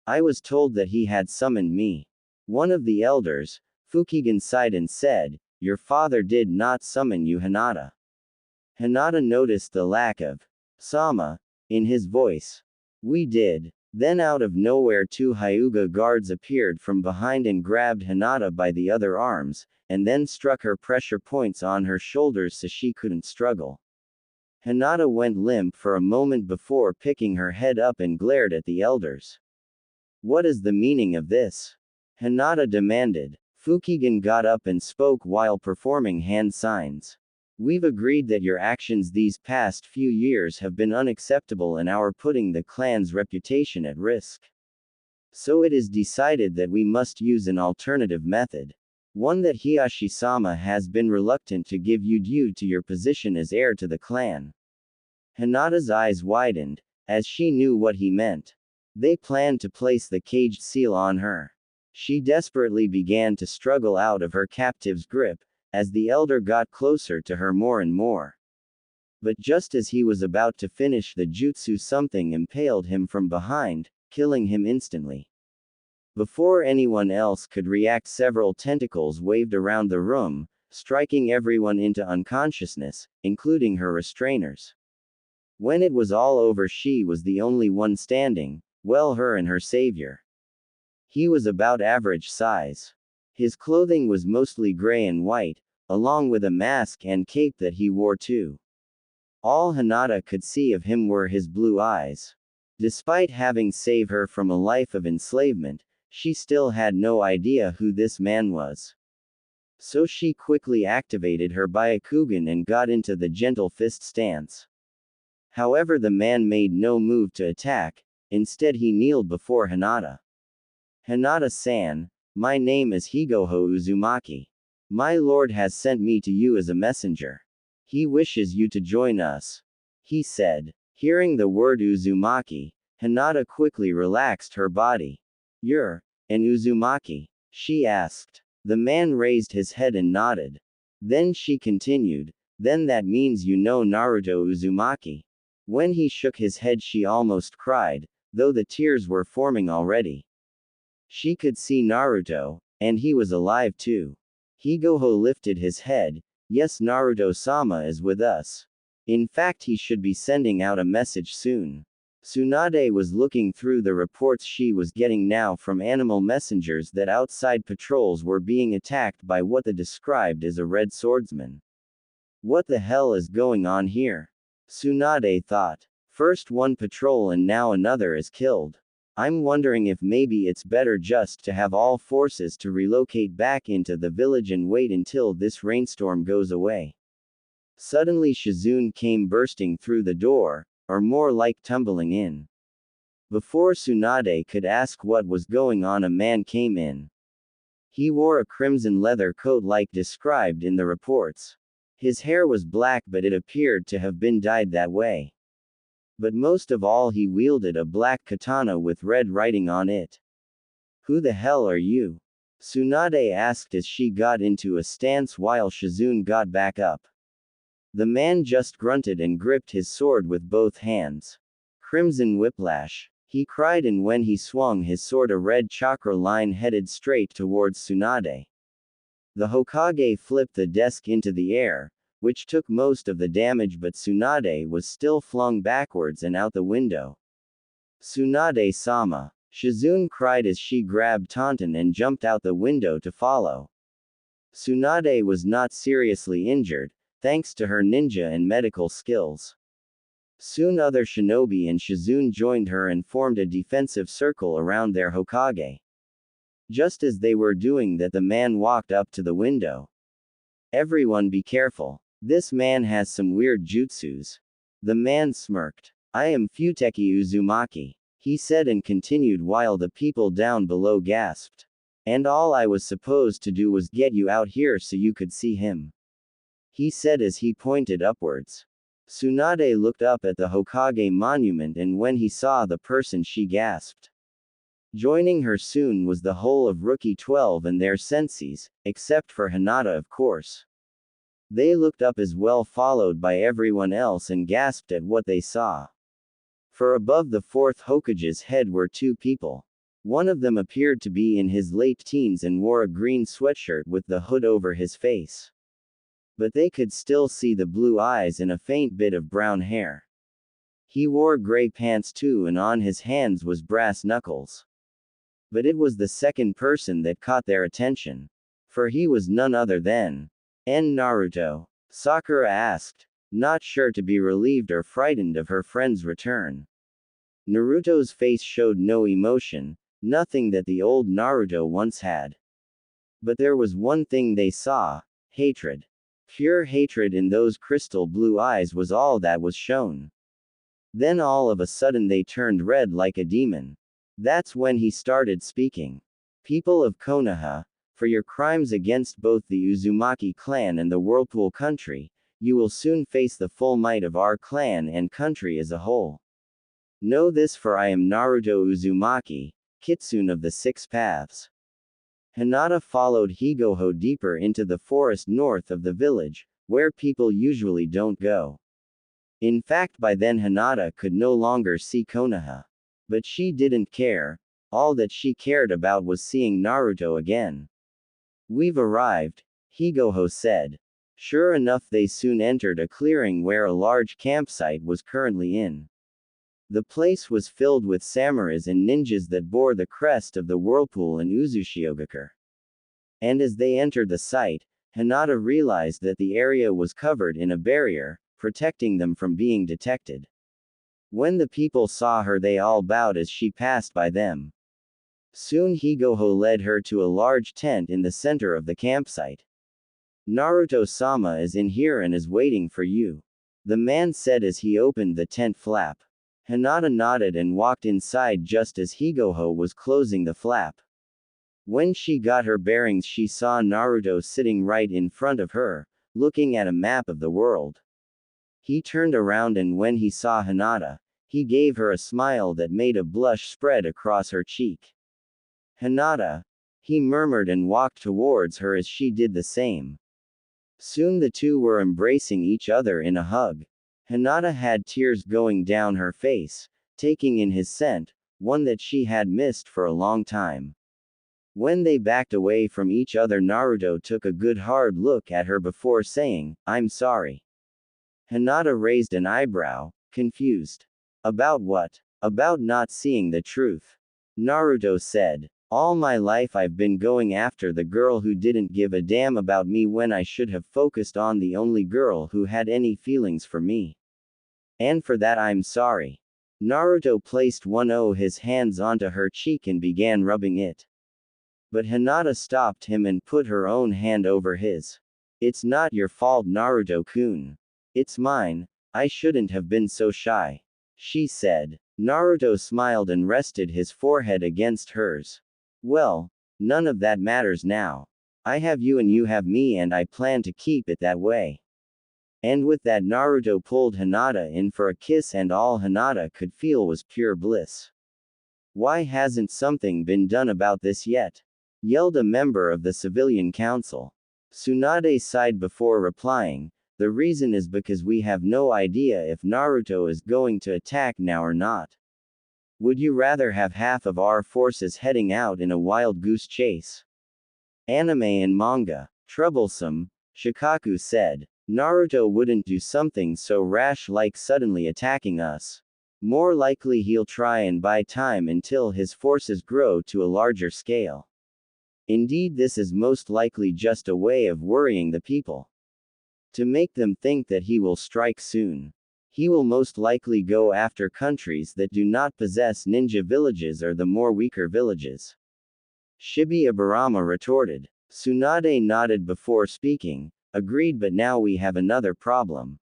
Speaker 1: I was told that he had summoned me." One of the elders, Fukigen, sighed and said, "Your father did not summon you, Hinata." Hinata noticed the lack of "sama" in his voice. "We did." Then out of nowhere two Hyuga guards appeared from behind and grabbed Hinata by the other arms, and then struck her pressure points on her shoulders so she couldn't struggle. Hinata went limp for a moment before picking her head up and glared at the elders. "What is the meaning of this?" Hinata demanded. Fukigen got up and spoke while performing hand signs. "We've agreed that your actions these past few years have been unacceptable and are putting the clan's reputation at risk. So it is decided that we must use an alternative method. One that Hiashi-sama has been reluctant to give you due to your position as heir to the clan." Hinata's eyes widened, as she knew what he meant. They planned to place the caged seal on her. She desperately began to struggle out of her captive's grip, as the elder got closer to her more and more. But just as he was about to finish the jutsu, something impaled him from behind, killing him instantly. Before anyone else could react, several tentacles waved around the room, striking everyone into unconsciousness, including her restrainers. When it was all over, she was the only one standing, well, her and her savior. He was about average size. His clothing was mostly gray and white, along with a mask and cape that he wore too. All Hinata could see of him were his blue eyes. Despite having saved her from a life of enslavement, she still had no idea who this man was. So she quickly activated her Byakugan and got into the gentle fist stance. However, the man made no move to attack, instead he kneeled before Hinata. "Hinata-san, my name is Higoho Uzumaki. My lord has sent me to you as a messenger. He wishes you to join us," he said. Hearing the word Uzumaki, Hinata quickly relaxed her body. You're an Uzumaki? She asked. The man raised his head and nodded. Then she continued, then that means you know Naruto Uzumaki. When he shook his head she almost cried, though the tears were forming already. She could see Naruto, and he was alive too. Higoho lifted his head. Yes, Naruto-sama is with us. In fact, he should be sending out a message soon. Tsunade was looking through the reports she was getting now from animal messengers that outside patrols were being attacked by what they described as a red swordsman. What the hell is going on here? Tsunade thought. First one patrol and now another is killed. I'm wondering if maybe it's better just to have all forces to relocate back into the village and wait until this rainstorm goes away. Suddenly Shizune came bursting through the door, or more like tumbling in. Before Tsunade could ask what was going on, a man came in. He wore a crimson leather coat like described in the reports. His hair was black, but it appeared to have been dyed that way. But most of all, he wielded a black katana with red writing on it. Who the hell are you? Tsunade asked as she got into a stance while Shizune got back up. The man just grunted and gripped his sword with both hands. Crimson whiplash, he cried, and when he swung his sword a red chakra line headed straight towards Tsunade. The Hokage flipped the desk into the air, which took most of the damage, but Tsunade was still flung backwards and out the window. Tsunade-sama, Shizune cried as she grabbed Taunton and jumped out the window to follow. Tsunade was not seriously injured, thanks to her ninja and medical skills. Soon other shinobi and Shizune joined her and formed a defensive circle around their Hokage. Just as they were doing that, the man walked up to the window. Everyone be careful. This man has some weird jutsus. The man smirked. I am Futeki Uzumaki, he said and continued while the people down below gasped. And all I was supposed to do was get you out here so you could see him, he said as he pointed upwards. Tsunade looked up at the Hokage monument, and when he saw the person she gasped. Joining her soon was the whole of Rookie 12 and their senseis, except for Hinata, of course. They looked up as well, followed by everyone else, and gasped at what they saw. For above the fourth Hokage's head were two people. One of them appeared to be in his late teens and wore a green sweatshirt with the hood over his face. But they could still see the blue eyes and a faint bit of brown hair. He wore gray pants too, and on his hands was brass knuckles. But it was the second person that caught their attention. For he was none other than Naruto. Sakura asked, not sure to be relieved or frightened of her friend's return. Naruto's face showed no emotion, nothing that the old Naruto once had. But there was one thing they saw: hatred. Pure hatred in those crystal blue eyes was all that was shown. Then all of a sudden they turned red like a demon. That's when he started speaking. People of Konoha, for your crimes against both the Uzumaki clan and the Whirlpool country, you will soon face the full might of our clan and country as a whole. Know this, for I am Naruto Uzumaki, Kitsune of the Six Paths. Hinata followed Higoho deeper into the forest north of the village, where people usually don't go. In fact, by then Hinata could no longer see Konoha. But she didn't care. All that she cared about was seeing Naruto again. We've arrived, Higoho said. Sure enough, they soon entered a clearing where a large campsite was currently in. The place was filled with samurais and ninjas that bore the crest of the Whirlpool and Uzushiogakure. And as they entered the site, Hinata realized that the area was covered in a barrier, protecting them from being detected. When the people saw her, they all bowed as she passed by them. Soon Higoho led her to a large tent in the center of the campsite. Naruto-sama is in here and is waiting for you, the man said as he opened the tent flap. Hinata nodded and walked inside just as Higoho was closing the flap. When she got her bearings, she saw Naruto sitting right in front of her, looking at a map of the world. He turned around, and when he saw Hinata, He gave her a smile that made a blush spread across her cheek. Hinata, he murmured and walked towards her as she did the same. Soon the two were embracing each other in a hug. Hinata had tears going down her face, taking in his scent, one that she had missed for a long time. When they backed away from each other, Naruto took a good hard look at her before saying, "I'm sorry." Hinata raised an eyebrow, confused. About what? About not seeing the truth. Naruto said, "All my life I've been going after the girl who didn't give a damn about me when I should have focused on the only girl who had any feelings for me. And for that I'm sorry." Naruto placed one of his hands onto her cheek and began rubbing it. But Hinata stopped him and put her own hand over his. "It's not your fault, Naruto-kun. It's mine. I shouldn't have been so shy," she said. Naruto smiled and rested his forehead against hers. "Well, none of that matters now. I have you and you have me, and I plan to keep it that way." And with that, Naruto pulled Hinata in for a kiss, and all Hinata could feel was pure bliss. "Why hasn't something been done about this yet?" yelled a member of the civilian council. Tsunade sighed before replying, "The reason is because we have no idea if Naruto is going to attack now or not. Would you rather have half of our forces heading out in a wild goose chase?" Anime and manga. Troublesome, Shikaku said. "Naruto wouldn't do something so rash like suddenly attacking us. More likely he'll try and buy time until his forces grow to a larger scale. Indeed, this is most likely just a way of worrying the people, to make them think that he will strike soon. He will most likely go after countries that do not possess ninja villages or the more weaker villages." Shibuya retorted. Tsunade nodded before speaking, "Agreed, but now we have another problem."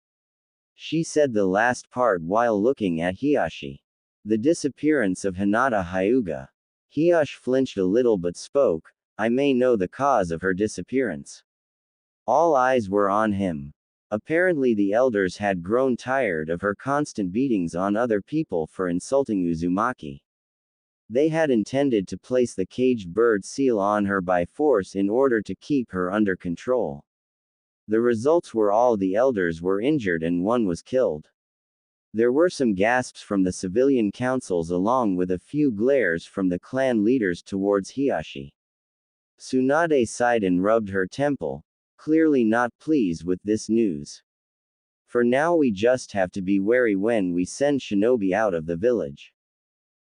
Speaker 1: She said the last part while looking at Hiyashi. "The disappearance of Hinata Hyuga." Hiyashi flinched a little but spoke, "I may know the cause of her disappearance." All eyes were on him. Apparently the elders had grown tired of her constant beatings on other people for insulting Uzumaki. They had intended to place the caged bird seal on her by force in order to keep her under control. The results were all the elders were injured and one was killed. There were some gasps from the civilian councils along with a few glares from the clan leaders towards Hiyashi. Tsunade sighed and rubbed her temple, clearly not pleased with this news. "For now we just have to be wary when we send shinobi out of the village.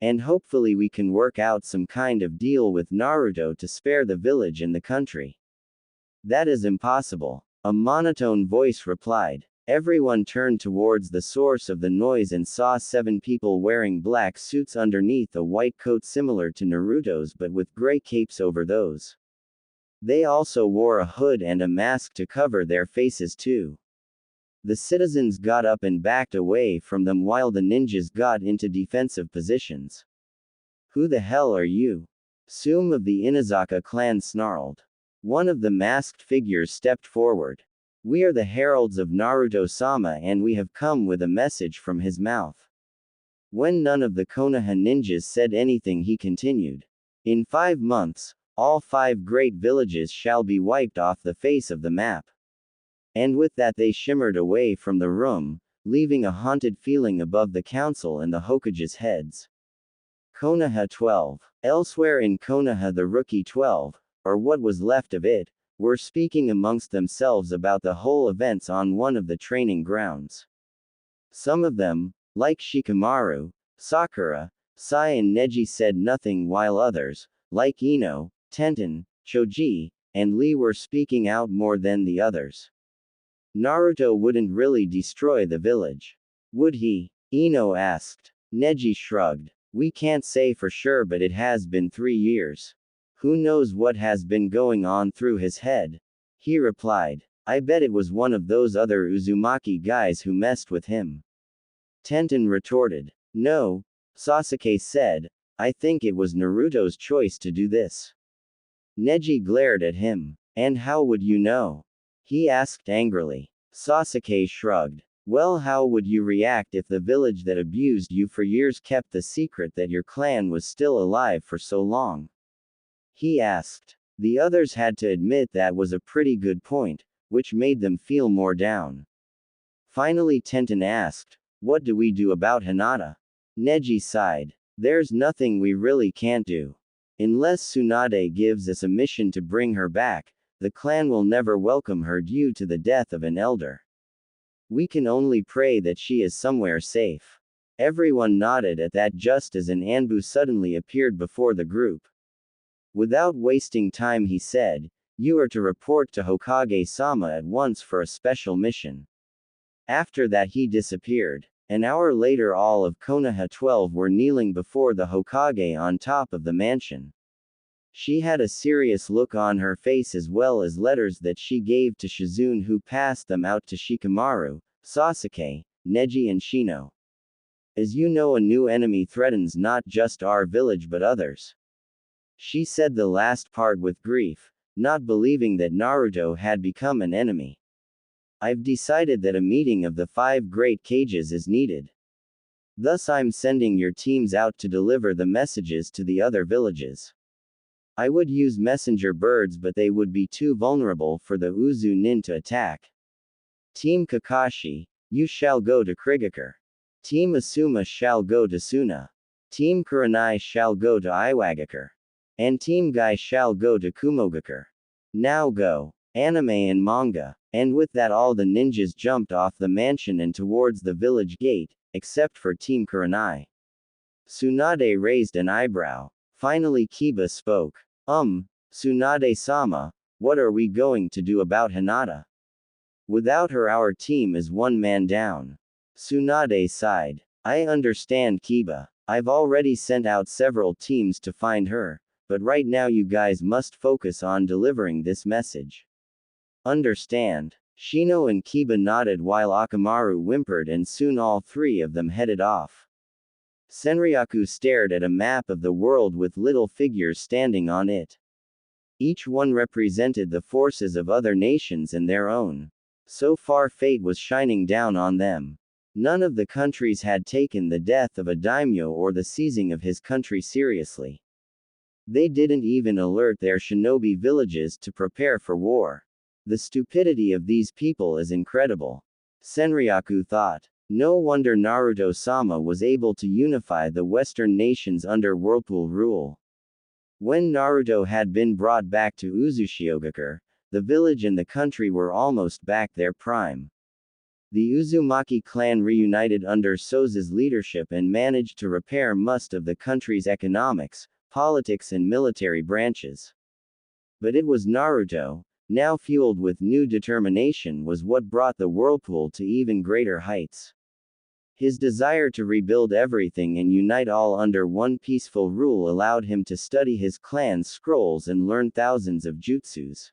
Speaker 1: And hopefully we can work out some kind of deal with Naruto to spare the village and the country." "That is impossible," a monotone voice replied. Everyone turned towards the source of the noise and saw 7 people wearing black suits underneath a white coat similar to Naruto's but with gray capes over those. They also wore a hood and a mask to cover their faces too. The citizens got up and backed away from them while the ninjas got into defensive positions. "Who the hell are you?" Sume of the Inazaka clan snarled. One of the masked figures stepped forward. "We are the heralds of Naruto-sama and we have come with a message from his mouth." When none of the Konoha ninjas said anything, he continued. "In 5 months, all 5 great villages shall be wiped off the face of the map." And with that they shimmered away from the room, leaving a haunted feeling above the council and the Hokage's heads. Konoha 12. Elsewhere in Konoha, the Rookie 12, or what was left of it, were speaking amongst themselves about the whole events on one of the training grounds. Some of them, like Shikamaru, Sakura, Sai and Neji, said nothing, while others, like Ino, Tenten, Choji, and Lee, were speaking out more than the others. "Naruto wouldn't really destroy the village, would he?" Ino asked. Neji shrugged. "We can't say for sure, but it has been 3 years. Who knows what has been going on through his head?" he replied. "I bet it was one of those other Uzumaki guys who messed with him." Tenten retorted. "No," Sasuke said, "I think it was Naruto's choice to do this." Neji glared at him. "And how would you know?" he asked angrily. Sasuke shrugged. Well, how would you react if the village that abused you for years kept the secret that your clan was still alive for so long? He asked. The others had to admit that was a pretty good point, which made them feel more down. Finally, Tenten asked, "What do we do about Hinata?" Neji sighed. "There's nothing we really can't do. Unless Tsunade gives us a mission to bring her back, the clan will never welcome her due to the death of an elder. We can only pray that she is somewhere safe." Everyone nodded at that just as an Anbu suddenly appeared before the group. Without wasting time, he said, "You are to report to Hokage-sama at once for a special mission." After that, he disappeared. An hour later, all of Konoha 12 were kneeling before the Hokage on top of the mansion. She had a serious look on her face as well as letters that she gave to Shizune, who passed them out to Shikamaru, Sasuke, Neji and Shino. "As you know, a new enemy threatens not just our village but others." She said the last part with grief, not believing that Naruto had become an enemy. "I've decided that a meeting of the 5 great cages is needed. Thus I'm sending your teams out to deliver the messages to the other villages. I would use messenger birds, but they would be too vulnerable for the Uzu Nin to attack. Team Kakashi, you shall go to Krigakure. Team Asuma shall go to Suna. Team Kurenai shall go to Iwagakure. And Team Guy shall go to Kumogakure. Now go." Anime and manga. And with that, all the ninjas jumped off the mansion and towards the village gate, except for Team Kurenai. Tsunade raised an eyebrow. Finally, Kiba spoke. Tsunade-sama, what are we going to do about Hinata? Without her, our team is one man down." Tsunade sighed. "I understand, Kiba. I've already sent out several teams to find her, but right now you guys must focus on delivering this message." "Understand." Shino and Kiba nodded while Akamaru whimpered, and soon all 3 of them headed off. Senryaku stared at a map of the world with little figures standing on it. Each one represented the forces of other nations and their own. So far, fate was shining down on them. None of the countries had taken the death of a daimyo or the seizing of his country seriously. They didn't even alert their shinobi villages to prepare for war. The stupidity of these people is incredible. Senryaku thought. No wonder Naruto-sama was able to unify the Western nations under Whirlpool rule. When Naruto had been brought back to Uzushiogakure, the village and the country were almost back their prime. The Uzumaki clan reunited under Soza's leadership and managed to repair most of the country's economics, politics and military branches. But it was Naruto, now fueled with new determination, was what brought the Whirlpool to even greater heights. His desire to rebuild everything and unite all under one peaceful rule allowed him to study his clan's scrolls and learn thousands of jutsus.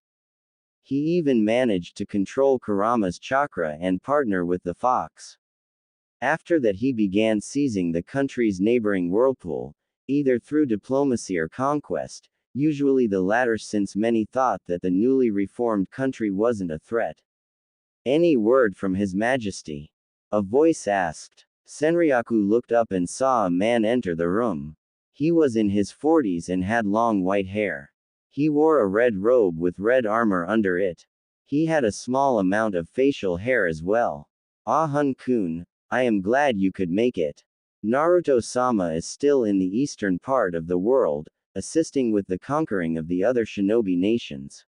Speaker 1: He even managed to control Kurama's chakra and partner with the fox. After that, he began seizing the country's neighboring Whirlpool, either through diplomacy or conquest, usually the latter, since many thought that the newly reformed country wasn't a threat. "Any word from His Majesty?" a voice asked. Senryaku looked up and saw a man enter the room. He was in his 40s and had long white hair. He wore a red robe with red armor under it. He had a small amount of facial hair as well. "Ah-hun-kun, I am glad you could make it. Naruto-sama is still in the eastern part of the world, assisting with the conquering of the other shinobi nations.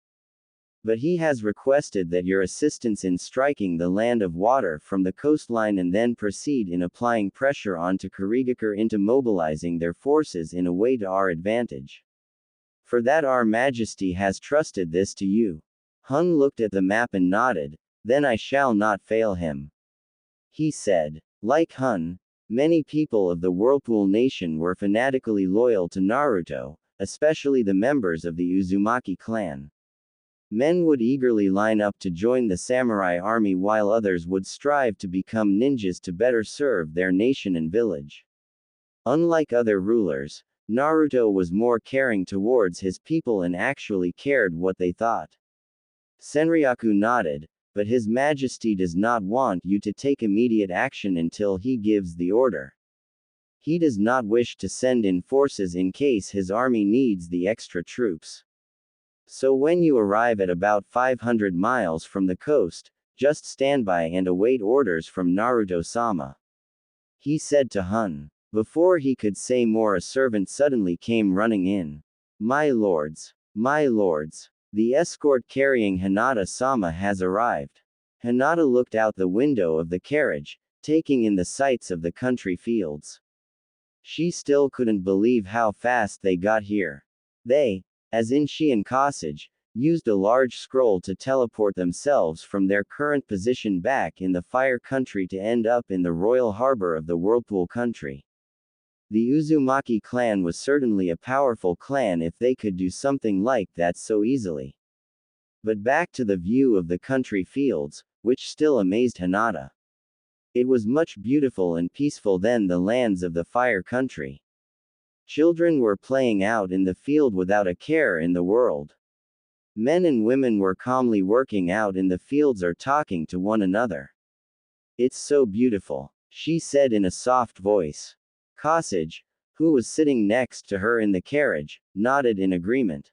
Speaker 1: But he has requested that your assistance in striking the land of water from the coastline and then proceed in applying pressure onto Kurigakure into mobilizing their forces in a way to our advantage. For that our Majesty has trusted this to you." Hun looked at the map and nodded. "Then I shall not fail him," he said. Like Hun, many people of the Whirlpool Nation were fanatically loyal to Naruto, especially the members of the Uzumaki clan. Men would eagerly line up to join the samurai army while others would strive to become ninjas to better serve their nation and village. Unlike other rulers, Naruto was more caring towards his people and actually cared what they thought. Senryaku nodded. but His Majesty does not want you to take immediate action until he gives the order. He does not wish to send in forces in case his army needs the extra troops. So when you arrive at about 500 miles from the coast, just stand by and await orders from Naruto-sama. He said to Hun. Before he could say more, a servant suddenly came running in. My lords, the escort carrying Hinata-sama has arrived. Hinata looked out the window of the carriage, taking in the sights of the country fields. She still couldn't believe how fast they got here. They, as in she and Kosage, used a large scroll to teleport themselves from their current position back in the Fire Country to end up in the royal harbor of the Whirlpool Country. The Uzumaki clan was certainly a powerful clan if they could do something like that so easily. But back to the view of the country fields, which still amazed Hinata. It was much beautiful and peaceful than the lands of the Fire Country. Children were playing out in the field without a care in the world. Men and women were calmly working out in the fields or talking to one another. It's so beautiful, she said in a soft voice. Kosage, who was sitting next to her in the carriage, nodded in agreement.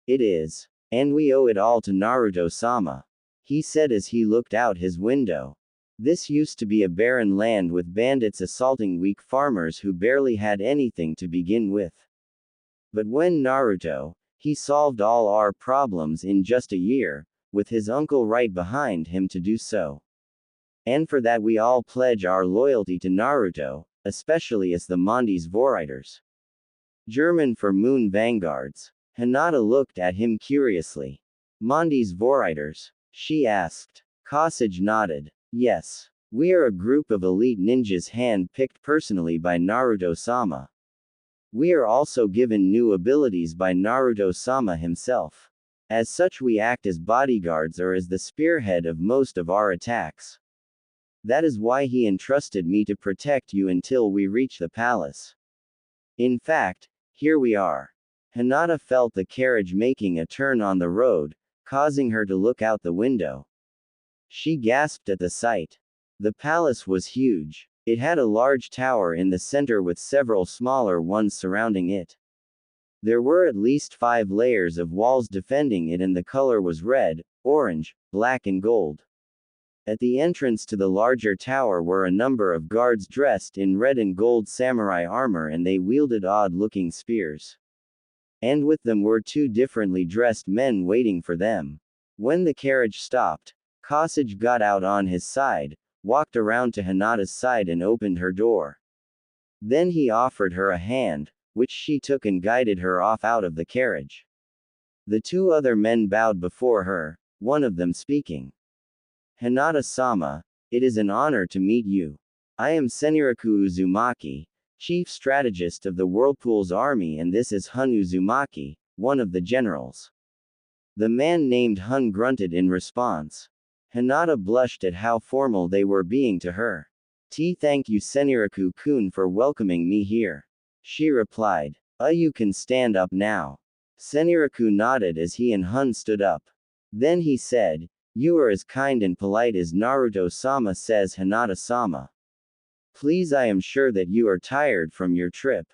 Speaker 1: It is. And we owe it all to Naruto-sama, he said as he looked out his window. This used to be a barren land with bandits assaulting weak farmers who barely had anything to begin with. But when Naruto, he solved all our problems in just a year, with his uncle right behind him to do so. And for that we all pledge our loyalty to Naruto, especially as the Mondes Vorreiters. German for Moon Vanguards. Hinata looked at him curiously. Mondes Vorreiters? She asked. Kosage nodded. Yes. We are a group of elite ninjas hand-picked personally by Naruto-sama. We are also given new abilities by Naruto-sama himself. As such we act as bodyguards or as the spearhead of most of our attacks. That is why he entrusted me to protect you until we reach the palace. In fact, here we are. Hinata felt the carriage making a turn on the road, causing her to look out the window. She gasped at the sight. The palace was huge. It had a large tower in the center with several smaller ones surrounding it. There were at least 5 layers of walls defending it, and the color was red, orange, black and gold. At the entrance to the larger tower were a number of guards dressed in red and gold samurai armor, and they wielded odd-looking spears. And with them were 2 differently dressed men waiting for them. When the carriage stopped, Kosage got out on his side, walked around to Hinata's side and opened her door. Then he offered her a hand, which she took and guided her off out of the carriage. The 2 other men bowed before her, one of them speaking. Hinata-sama, it is an honor to meet you. I am Seniraku Uzumaki, chief strategist of the Whirlpool's army, and this is Hun Uzumaki, one of the generals. The man named Hun grunted in response. Hinata blushed at how formal they were being to her. Thank you Seniraku-kun for welcoming me here. She replied. You can stand up now. Seniraku nodded as he and Hun stood up. Then he said, you are as kind and polite as Naruto-sama, says Hinata-sama. Please, I am sure that you are tired from your trip.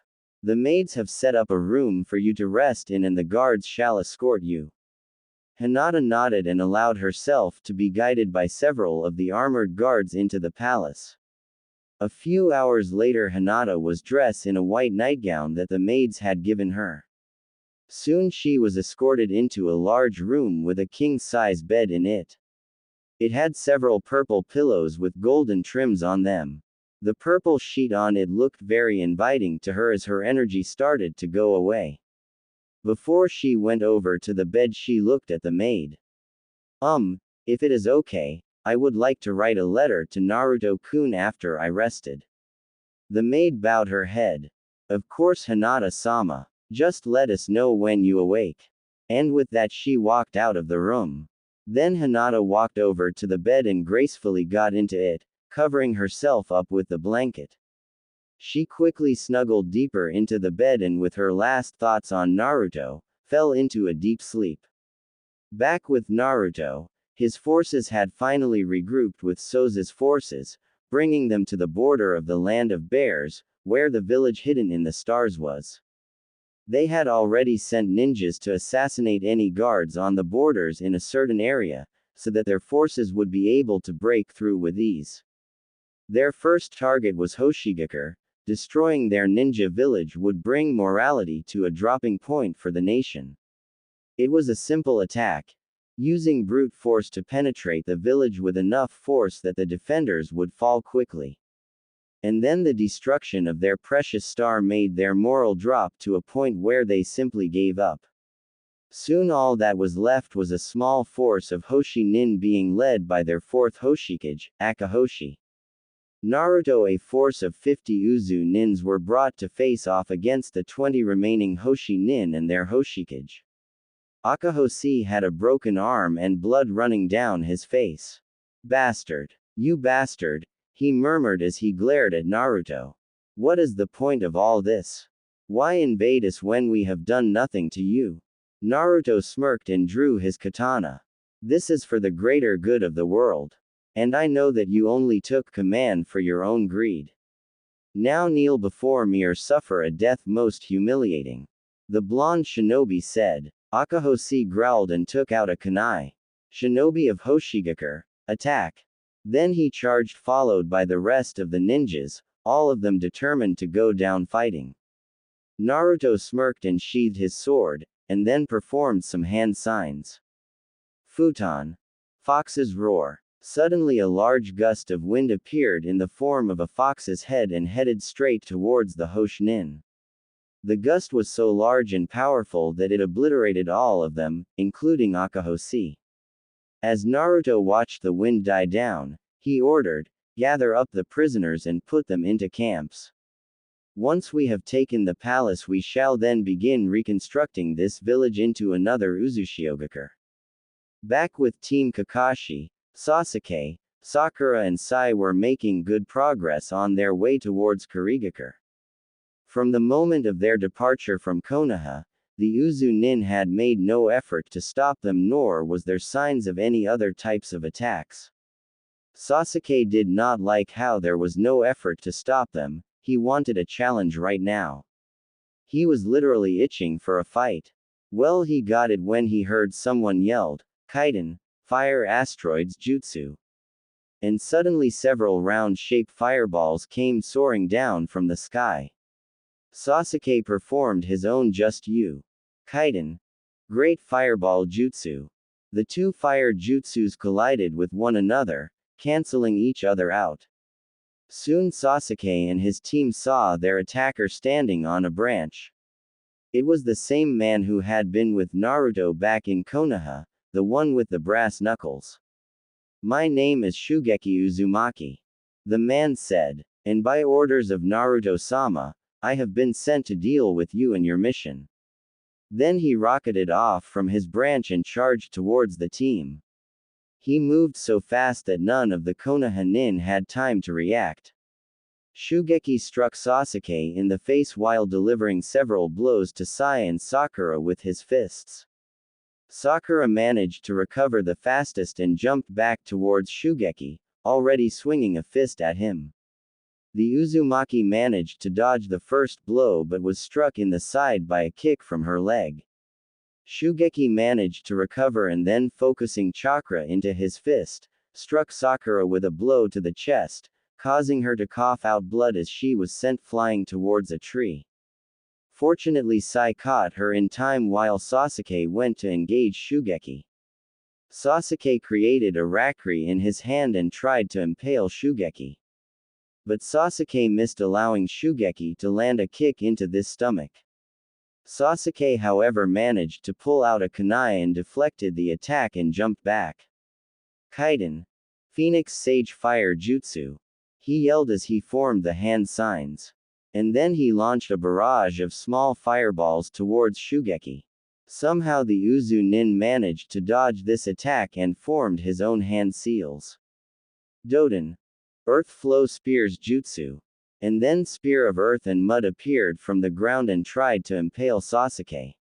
Speaker 1: The maids have set up a room for you to rest in and the guards shall escort you. Hinata nodded and allowed herself to be guided by several of the armored guards into the palace. A few hours later, Hinata was dressed in a white nightgown that the maids had given her. Soon she was escorted into a large room with a king-size bed in it. It had several purple pillows with golden trims on them. The purple sheet on it looked very inviting to her as her energy started to go away. Before she went over to the bed, she looked at the maid. If it is okay, I would like to write a letter to Naruto-kun after I rested. The maid bowed her head. Of course Hinata-sama. Just let us know when you awake. And with that she walked out of the room. Then Hinata walked over to the bed and gracefully got into it, covering herself up with the blanket. She quickly snuggled deeper into the bed and with her last thoughts on Naruto, fell into a deep sleep. Back with Naruto, His forces had finally regrouped with Soza's forces, bringing them to the border of the land of bears, where the village hidden in the stars was. They had already sent ninjas to assassinate any guards on the borders in a certain area, so that their forces would be able to break through with ease. Their first target was Hoshigakure. Destroying their ninja village would bring morality to a dropping point for the nation. It was a simple attack, using brute force to penetrate the village with enough force that the defenders would fall quickly. And then the destruction of their precious star made their morale drop to a point where they simply gave up. Soon all that was left was a small force of Hoshi Nin being led by their fourth Hoshikage, Akahoshi. Naruto, a force of 50 Uzu Nins, were brought to face off against the 20 remaining Hoshi Nin and their Hoshikage. Akahoshi had a broken arm and blood running down his face. Bastard. You bastard, he murmured as he glared at Naruto. What is the point of all this? Why invade us when we have done nothing to you? Naruto smirked and drew his katana. This is for the greater good of the world. And I know that you only took command for your own greed. Now kneel before me or suffer a death most humiliating. The blonde shinobi said. Akahoshi growled and took out a kunai. Shinobi of Hoshigakure, attack. Then he charged, followed by the rest of the ninjas, all of them determined to go down fighting. Naruto smirked and sheathed his sword, and then performed some hand signs. Futon. Fox's roar. Suddenly a large gust of wind appeared in the form of a fox's head and headed straight towards the Hosh Nin. The gust was so large and powerful that it obliterated all of them, including Akahoshi. As Naruto watched the wind die down, he ordered, "Gather up the prisoners and put them into camps. Once we have taken the palace, we shall then begin reconstructing this village into another Uzushiogakure." Back with Team Kakashi, Sasuke, Sakura and Sai were making good progress on their way towards Kurigakure. From the moment of their departure from Konoha, the Uzu Nin had made no effort to stop them, nor was there signs of any other types of attacks. Sasuke did not like how there was no effort to stop them. He wanted a challenge right now. He was literally itching for a fight. Well, he got it when he heard someone yelled, "Kaiden, fire asteroids jutsu." And suddenly several round-shaped fireballs came soaring down from the sky. Sasuke performed his own just you. Kaiden. Great fireball jutsu. The two fire jutsus collided with one another, canceling each other out. Soon Sasuke and his team saw their attacker standing on a branch. It was the same man who had been with Naruto back in Konoha, the one with the brass knuckles. "My name is Shugeki Uzumaki," the man said, "and by orders of Naruto-sama, I have been sent to deal with you and your mission." Then he rocketed off from his branch and charged towards the team. He moved so fast that none of the Konoha Nin had time to react. Shugeki struck Sasuke in the face while delivering several blows to Sai and Sakura with his fists. Sakura managed to recover the fastest and jumped back towards Shugeki, already swinging a fist at him. The Uzumaki managed to dodge the first blow but was struck in the side by a kick from her leg. Shugeki managed to recover and then, focusing chakra into his fist, struck Sakura with a blow to the chest, causing her to cough out blood as she was sent flying towards a tree. Fortunately, Sai caught her in time while Sasuke went to engage Shugeki. Sasuke created a rakri in his hand and tried to impale Shugeki. But Sasuke missed, allowing Shugeki to land a kick into this stomach. Sasuke, however, managed to pull out a kunai and deflected the attack and jumped back. Kaiden. Phoenix Sage Fire Jutsu. He yelled as he formed the hand signs. And then he launched a barrage of small fireballs towards Shugeki. Somehow the Uzu Nin managed to dodge this attack and formed his own hand seals. Doden. Earth Flow Spears Jutsu. And then Spear of Earth and Mud appeared from the ground and tried to impale Sasuke.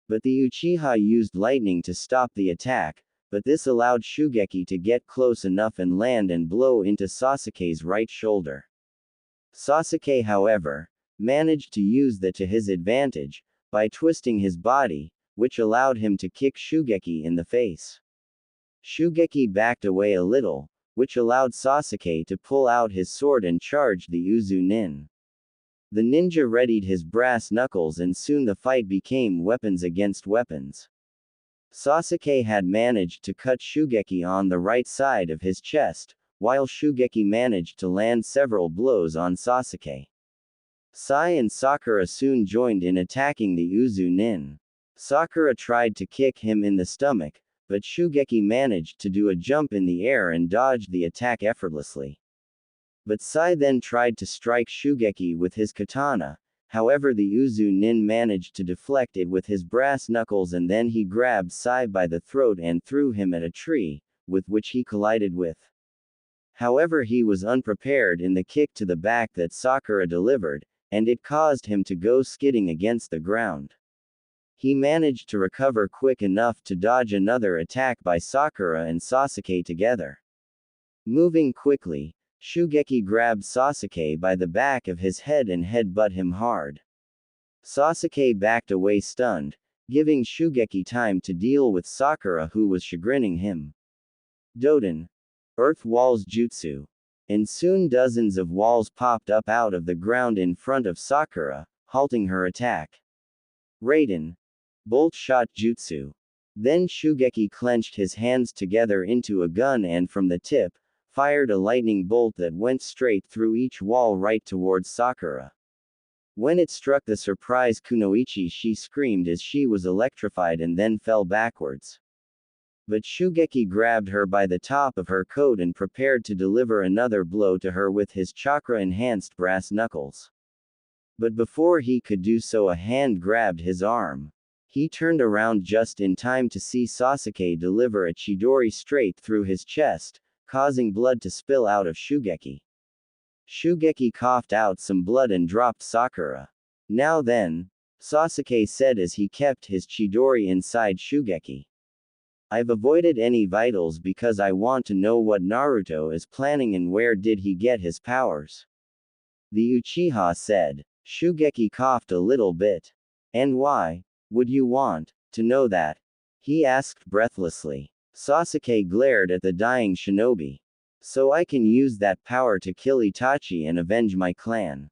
Speaker 1: But the Uchiha used lightning to stop the attack, but this allowed Shugeki to get close enough and land and blow into Sasuke's right shoulder. Sasuke, however, managed to use that to his advantage, by twisting his body, which allowed him to kick Shugeki in the face. Shugeki backed away a little, which allowed Sasuke to pull out his sword and charge the Uzu Nin. The ninja readied his brass knuckles and soon the fight became weapons against weapons. Sasuke had managed to cut Shugeki on the right side of his chest, while Shugeki managed to land several blows on Sasuke. Sai and Sakura soon joined in attacking the Uzu Nin. Sakura tried to kick him in the stomach, but Shugeki managed to do a jump in the air and dodged the attack effortlessly. But Sai then tried to strike Shugeki with his katana, however the Uzu Nin managed to deflect it with his brass knuckles and then he grabbed Sai by the throat and threw him at a tree, with which he collided with. However, he was unprepared in the kick to the back that Sakura delivered, and it caused him to go skidding against the ground. He managed to recover quick enough to dodge another attack by Sakura and Sasuke together. Moving quickly, Shugeki grabbed Sasuke by the back of his head and headbutt him hard. Sasuke backed away stunned, giving Shugeki time to deal with Sakura who was chagrining him. Doden. Earth Walls Jutsu. And soon dozens of walls popped up out of the ground in front of Sakura, halting her attack. Raiden. Bolt Shot Jutsu. Then Shugeki clenched his hands together into a gun and from the tip, fired a lightning bolt that went straight through each wall right towards Sakura. When it struck the surprise Kunoichi, she screamed as she was electrified and then fell backwards. But Shugeki grabbed her by the top of her coat and prepared to deliver another blow to her with his chakra-enhanced brass knuckles. But before he could do so, a hand grabbed his arm. He turned around just in time to see Sasuke deliver a Chidori straight through his chest, causing blood to spill out of Shugeki. Shugeki coughed out some blood and dropped Sakura. Now then, Sasuke said as he kept his Chidori inside Shugeki. I've avoided any vitals because I want to know what Naruto is planning and where did he get his powers. The Uchiha said. Shugeki coughed a little bit. And why would you want to know that? He asked breathlessly. Sasuke glared at the dying shinobi. So I can use that power to kill Itachi and avenge my clan.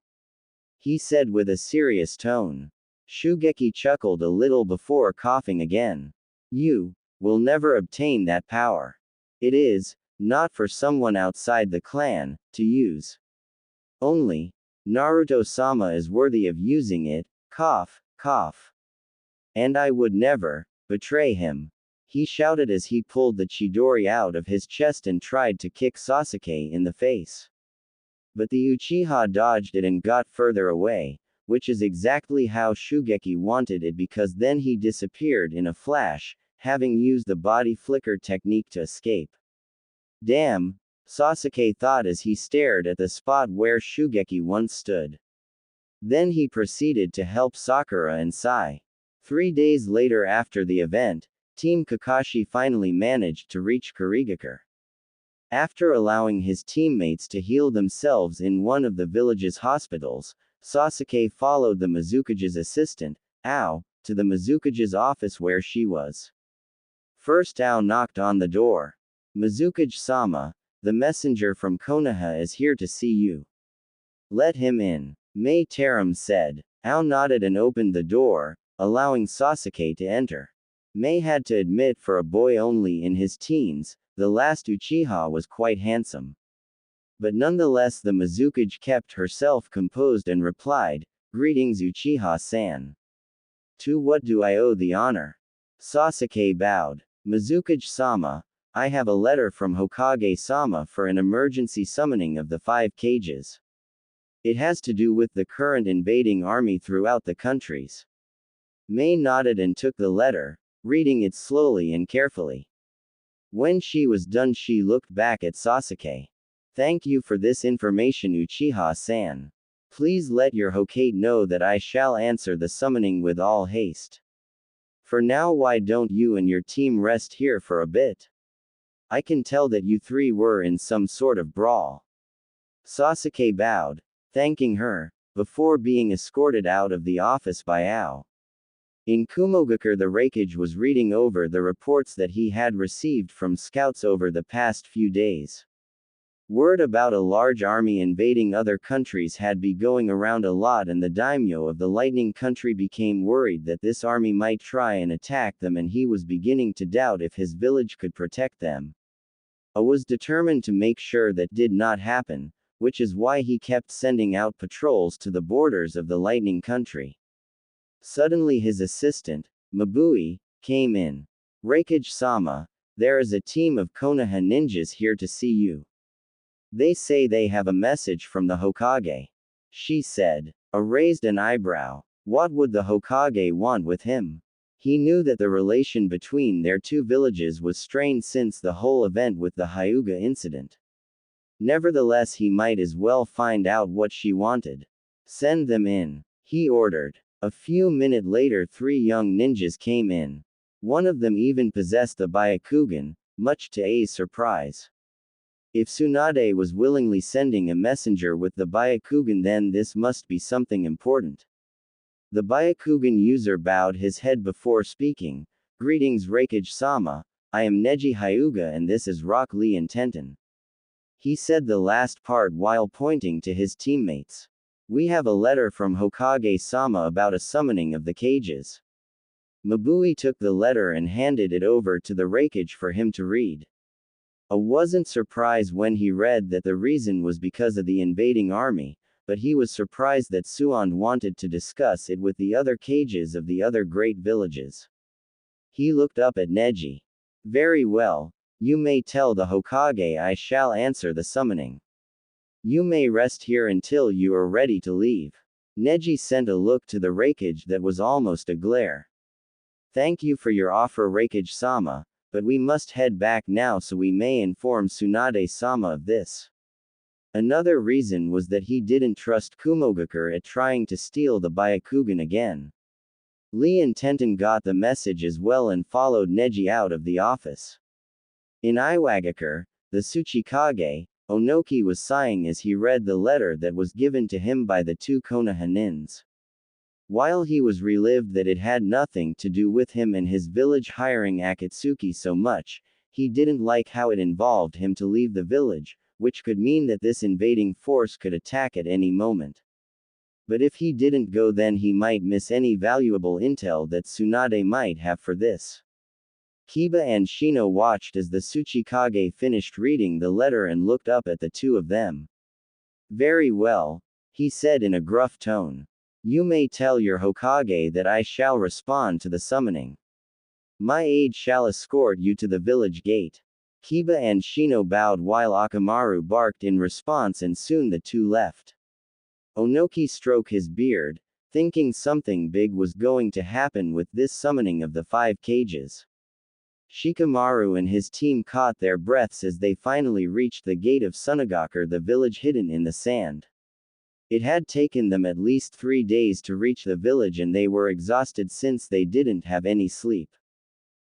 Speaker 1: He said with a serious tone. Shugeki chuckled a little before coughing again. You will never obtain that power. It is not for someone outside the clan to use. Only Naruto-sama is worthy of using it, cough, cough. And I would never betray him. He shouted as he pulled the Chidori out of his chest and tried to kick Sasuke in the face. But the Uchiha dodged it and got further away, which is exactly how Shugeki wanted it because then he disappeared in a flash, having used the body flicker technique to escape. Damn, Sasuke thought as he stared at the spot where Shugeki once stood. Then he proceeded to help Sakura and Sai. 3 days later after the event, Team Kakashi finally managed to reach Kurigakure. After allowing his teammates to heal themselves in one of the village's hospitals, Sasuke followed the Mizukage's assistant, Ao, to the Mizukage's office where she was. First Ao knocked on the door. Mizukage-sama, the messenger from Konoha is here to see you. Let him in. Mei Taram said. Ao nodded and opened the door, allowing Sasuke to enter. Mei had to admit for a boy only in his teens, the last Uchiha was quite handsome. But nonetheless the Mizukage kept herself composed and replied, Greetings Uchiha-san. To what do I owe the honor? Sasuke bowed. Mizukage-sama, I have a letter from Hokage-sama for an emergency summoning of the 5 cages. It has to do with the current invading army throughout the countries. Mei nodded and took the letter, reading it slowly and carefully. When she was done she looked back at Sasuke. Thank you for this information Uchiha-san. Please let your Hokage know that I shall answer the summoning with all haste. For now why don't you and your team rest here for a bit? I can tell that you three were in some sort of brawl. Sasuke bowed, thanking her, before being escorted out of the office by Ao. In Kumogakure, the Raikage was reading over the reports that he had received from scouts over the past few days. Word about a large army invading other countries had been going around a lot, and the daimyo of the Lightning Country became worried that this army might try and attack them, and he was beginning to doubt if his village could protect them. A was determined to make sure that did not happen, which is why he kept sending out patrols to the borders of the Lightning Country. Suddenly his assistant, Mabui, came in. Raikage-sama, there is a team of Konoha ninjas here to see you. They say they have a message from the Hokage. She said. A raised an eyebrow. What would the Hokage want with him? He knew that the relation between their two villages was strained since the whole event with the Hyuga incident. Nevertheless, he might as well find out what she wanted. Send them in, he ordered. A few minutes later, three young ninjas came in. One of them even possessed the Byakugan, much to A's surprise. If Tsunade was willingly sending a messenger with the Byakugan, then this must be something important. The Byakugan user bowed his head before speaking. Greetings Raikage-sama, I am Neji Hyuga and this is Rock Lee and Tenten. He said the last part while pointing to his teammates. We have a letter from Hokage-sama about a summoning of the cages. Mabui took the letter and handed it over to the Raikage for him to read. A wasn't surprised when he read that the reason was because of the invading army, but he was surprised that Suand wanted to discuss it with the other cages of the other great villages. He looked up at Neji. Very well, you may tell the Hokage I shall answer the summoning. You may rest here until you are ready to leave. Neji sent a look to the Raikage that was almost a glare. Thank you for your offer Raikage-sama, but we must head back now so we may inform Tsunade-sama of this. Another reason was that he didn't trust Kumogakure at trying to steal the Byakugan again. Lee and Tenten got the message as well and followed Neji out of the office. In Iwagakure, the Tsuchikage, Onoki was sighing as he read the letter that was given to him by the two Konoha nins. While he was relieved that it had nothing to do with him and his village hiring Akatsuki so much, he didn't like how it involved him to leave the village, which could mean that this invading force could attack at any moment. But if he didn't go, then he might miss any valuable intel that Tsunade might have for this. Kiba and Shino watched as the Tsuchikage finished reading the letter and looked up at the two of them. Very well, he said in a gruff tone. You may tell your Hokage that I shall respond to the summoning. My aide shall escort you to the village gate. Kiba and Shino bowed while Akamaru barked in response, and soon the two left. Onoki stroked his beard, thinking something big was going to happen with this summoning of the 5 cages. Shikamaru and his team caught their breaths as they finally reached the gate of Sunagakure, the village hidden in the sand. It had taken them at least 3 days to reach the village and they were exhausted since they didn't have any sleep.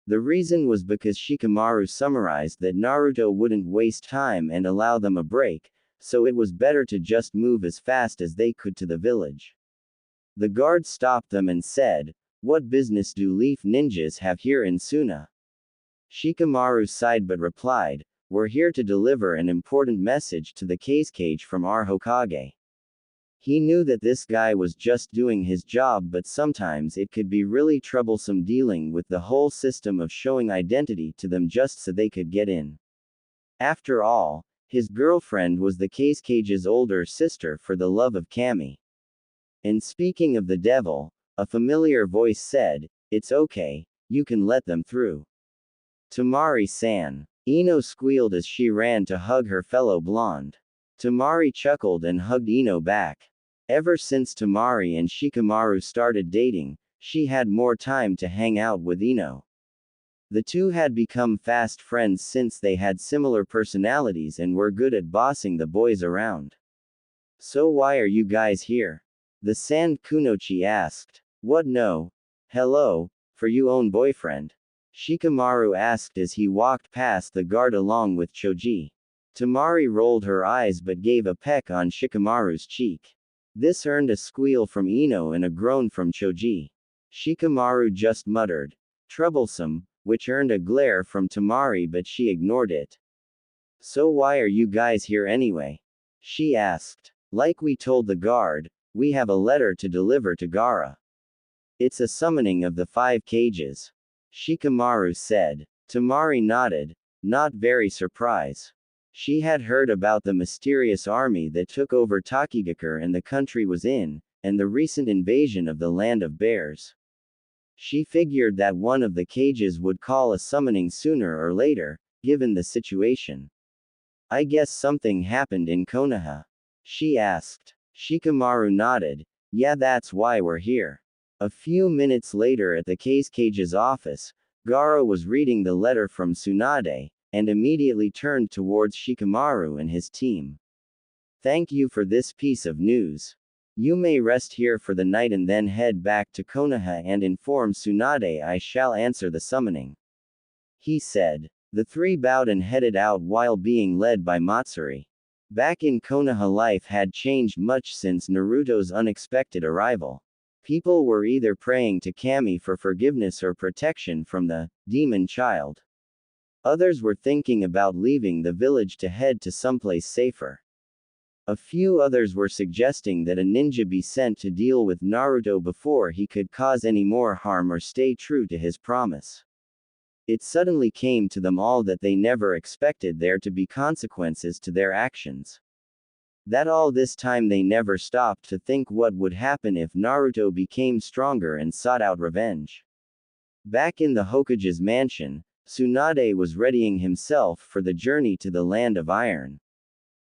Speaker 1: The reason was because Shikamaru summarized that Naruto wouldn't waste time and allow them a break, so it was better to just move as fast as they could to the village. The guard stopped them and said, "What business do Leaf Ninjas have here in Suna?" Shikamaru sighed but replied, "We're here to deliver an important message to the cage from our Hokage." He knew that this guy was just doing his job, but sometimes it could be really troublesome dealing with the whole system of showing identity to them just so they could get in. After all, his girlfriend was the cage's older sister, for the love of Kami. And speaking of the devil, a familiar voice said, "It's okay, you can let them through." Tamari-san. Ino squealed as she ran to hug her fellow blonde. Tamari chuckled and hugged Ino back. Ever since Tamari and Shikamaru started dating, she had more time to hang out with Ino. The two had become fast friends since they had similar personalities and were good at bossing the boys around. "So why are you guys here?" the Sand Kunoichi asked. "What, no? Hello, for you own boyfriend." Shikamaru asked as he walked past the guard along with Choji. Tamari rolled her eyes but gave a peck on Shikamaru's cheek. This earned a squeal from Ino and a groan from Choji. Shikamaru just muttered, "Troublesome," which earned a glare from Tamari but she ignored it. "So why are you guys here anyway?" she asked. "Like we told the guard, we have a letter to deliver to Gaara. It's a summoning of the 5 cages. Shikamaru said. Tamari nodded, not very surprised. She had heard about the mysterious army that took over Takigakure and the country was in, and the recent invasion of the land of bears. She figured that one of the cages would call a summoning sooner or later, given the situation. "I guess something happened in Konoha?" she asked. Shikamaru nodded. "Yeah, that's why we're here." A few minutes later at the cage's office, Gaara was reading the letter from Tsunade, and immediately turned towards Shikamaru and his team. "Thank you for this piece of news. You may rest here for the night and then head back to Konoha and inform Tsunade I shall answer the summoning," he said. The three bowed and headed out while being led by Matsuri. Back in Konoha, life had changed much since Naruto's unexpected arrival. People were either praying to Kami for forgiveness or protection from the demon child. Others were thinking about leaving the village to head to someplace safer. A few others were suggesting that a ninja be sent to deal with Naruto before he could cause any more harm or stay true to his promise. It suddenly came to them all that they never expected there to be consequences to their actions. That all this time they never stopped to think what would happen if Naruto became stronger and sought out revenge. Back in the Hokage's mansion, Tsunade was readying himself for the journey to the land of iron.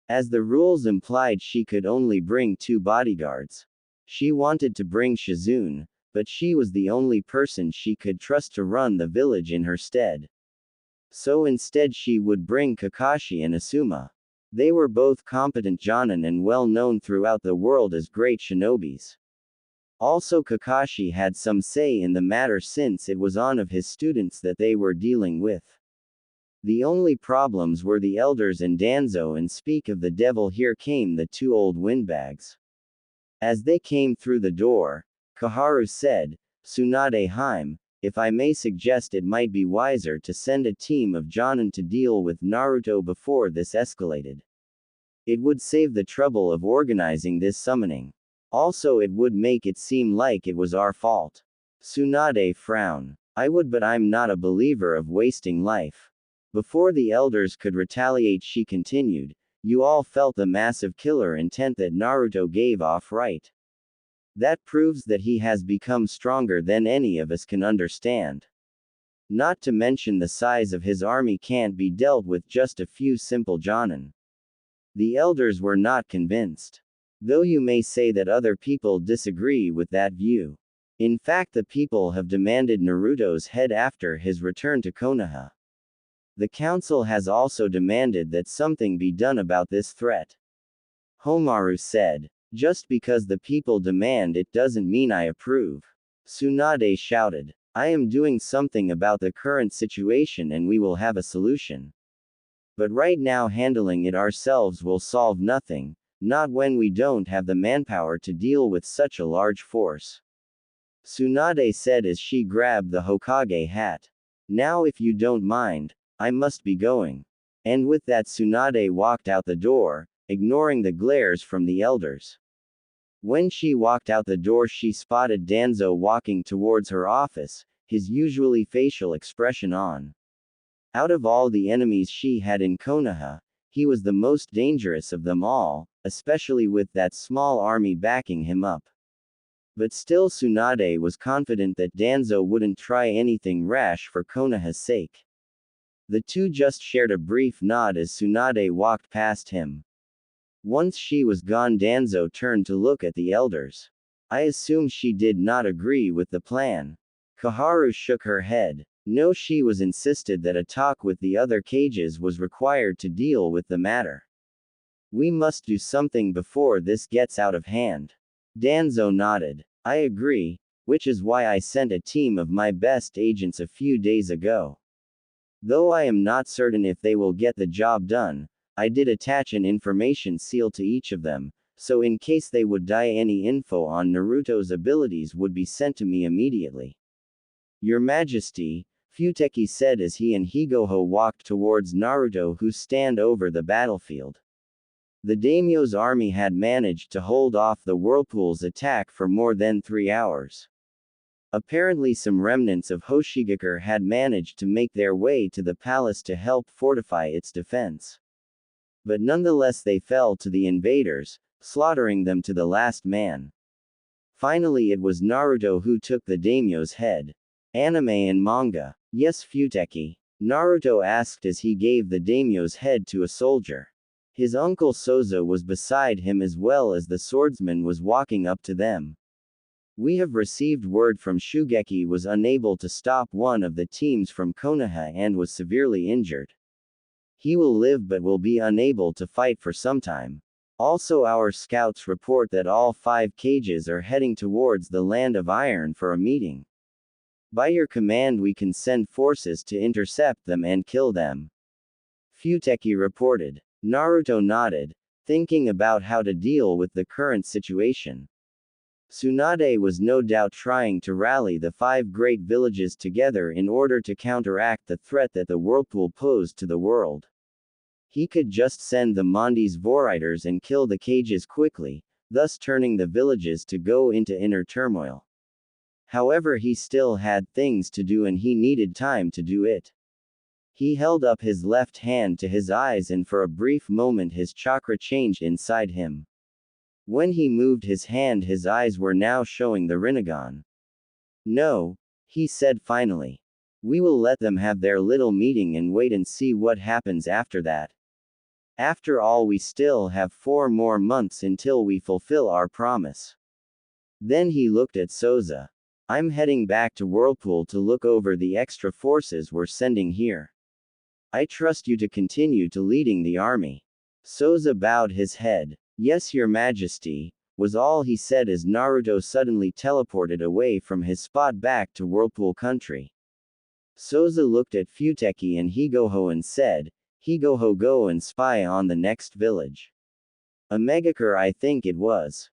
Speaker 1: As the rules implied, she could only bring 2 bodyguards. She wanted to bring Shizune, but she was the only person she could trust to run the village in her stead. So instead she would bring Kakashi and Asuma. They were both competent jonin and well known throughout the world as great shinobis. Also, Kakashi had some say in the matter since it was one of his students that they were dealing with. The only problems were the elders and Danzo, and speak of the devil, here came the 2 old windbags. As they came through the door, Kaharu said, "Tsunade Hime, if I may suggest, it might be wiser to send a team of jonin to deal with Naruto before this escalated. It would save the trouble of organizing this summoning. Also, it would make it seem like it was our fault." Tsunade frowned. "I would, but I'm not a believer of wasting life." Before the elders could retaliate, she continued, "You all felt the massive killer intent that Naruto gave off, right? That proves that he has become stronger than any of us can understand. Not to mention the size of his army can't be dealt with just a few simple jonin." The elders were not convinced. Though you may say that other people disagree with that view. In fact, the people have demanded Naruto's head after his return to Konoha. The council has also demanded that something be done about this threat. Homaru said. "Just because the people demand it doesn't mean I approve." Tsunade shouted. "I am doing something about the current situation and we will have a solution. But right now handling it ourselves will solve nothing, not when we don't have the manpower to deal with such a large force." Tsunade said as she grabbed the Hokage hat. "Now, if you don't mind, I must be going." And with that, Tsunade walked out the door, ignoring the glares from the elders. When she walked out the door, she spotted Danzo walking towards her office, his usually facial expression on. Out of all the enemies she had in Konoha, he was the most dangerous of them all, especially with that small army backing him up. But still, Tsunade was confident that Danzo wouldn't try anything rash for Konoha's sake. The two just shared a brief nod as Tsunade walked past him. Once she was gone, Danzo turned to look at the elders. "I assume she did not agree with the plan." Kaharu shook her head. No, she was insisted that a talk with the other cages was required to deal with the matter. "We must do something before this gets out of hand." Danzo nodded. "I agree. which is why I sent a team of my best agents a few days ago. Though I am not certain if they will get the job done, I did attach an information seal to each of them, so in case they would die any info on Naruto's abilities would be sent to me immediately. Your Majesty, Futeki said as he and Higoho walked towards Naruto who stand over the battlefield. The daimyo's army had managed to hold off the whirlpool's attack for more than 3 hours. Apparently some remnants of Hoshigakure had managed to make their way to the palace to help fortify its defense. But nonetheless they fell to the invaders, slaughtering them to the last man. Finally it was Naruto who took the daimyo's head. Anime and manga. Yes, Futeki. Naruto asked as he gave the daimyo's head to a soldier. His uncle Soza was beside him as well as the swordsman was walking up to them. We have received word from Shugeki was unable to stop one of the teams from Konoha and was severely injured. He will live but will be unable to fight for some time. Also our scouts report that all 5 cages are heading towards the Land of Iron for a meeting. By your command we can send forces to intercept them and kill them. Futeki reported. Naruto nodded, thinking about how to deal with the current situation. Tsunade was no doubt trying to rally the 5 great villages together in order to counteract the threat that the whirlpool posed to the world. He could just send the Mondes Voriders and kill the cages quickly, thus turning the villages to go into inner turmoil. However, he still had things to do and he needed time to do it. He held up his left hand to his eyes and for a brief moment his chakra changed inside him. When he moved his hand his eyes were now showing the Rinnegan. No, he said finally. We will let them have their little meeting and wait and see what happens after that. After all we still have 4 more months until we fulfill our promise. Then he looked at Soza. I'm heading back to Whirlpool to look over the extra forces we're sending here. I trust you to continue to leading the army. Soza bowed his head. Yes, Your Majesty, was all he said as Naruto suddenly teleported away from his spot back to Whirlpool country. Soza looked at Futeki and Higoho and said, Higoho, go and spy on the next village. A Megakure I think it was.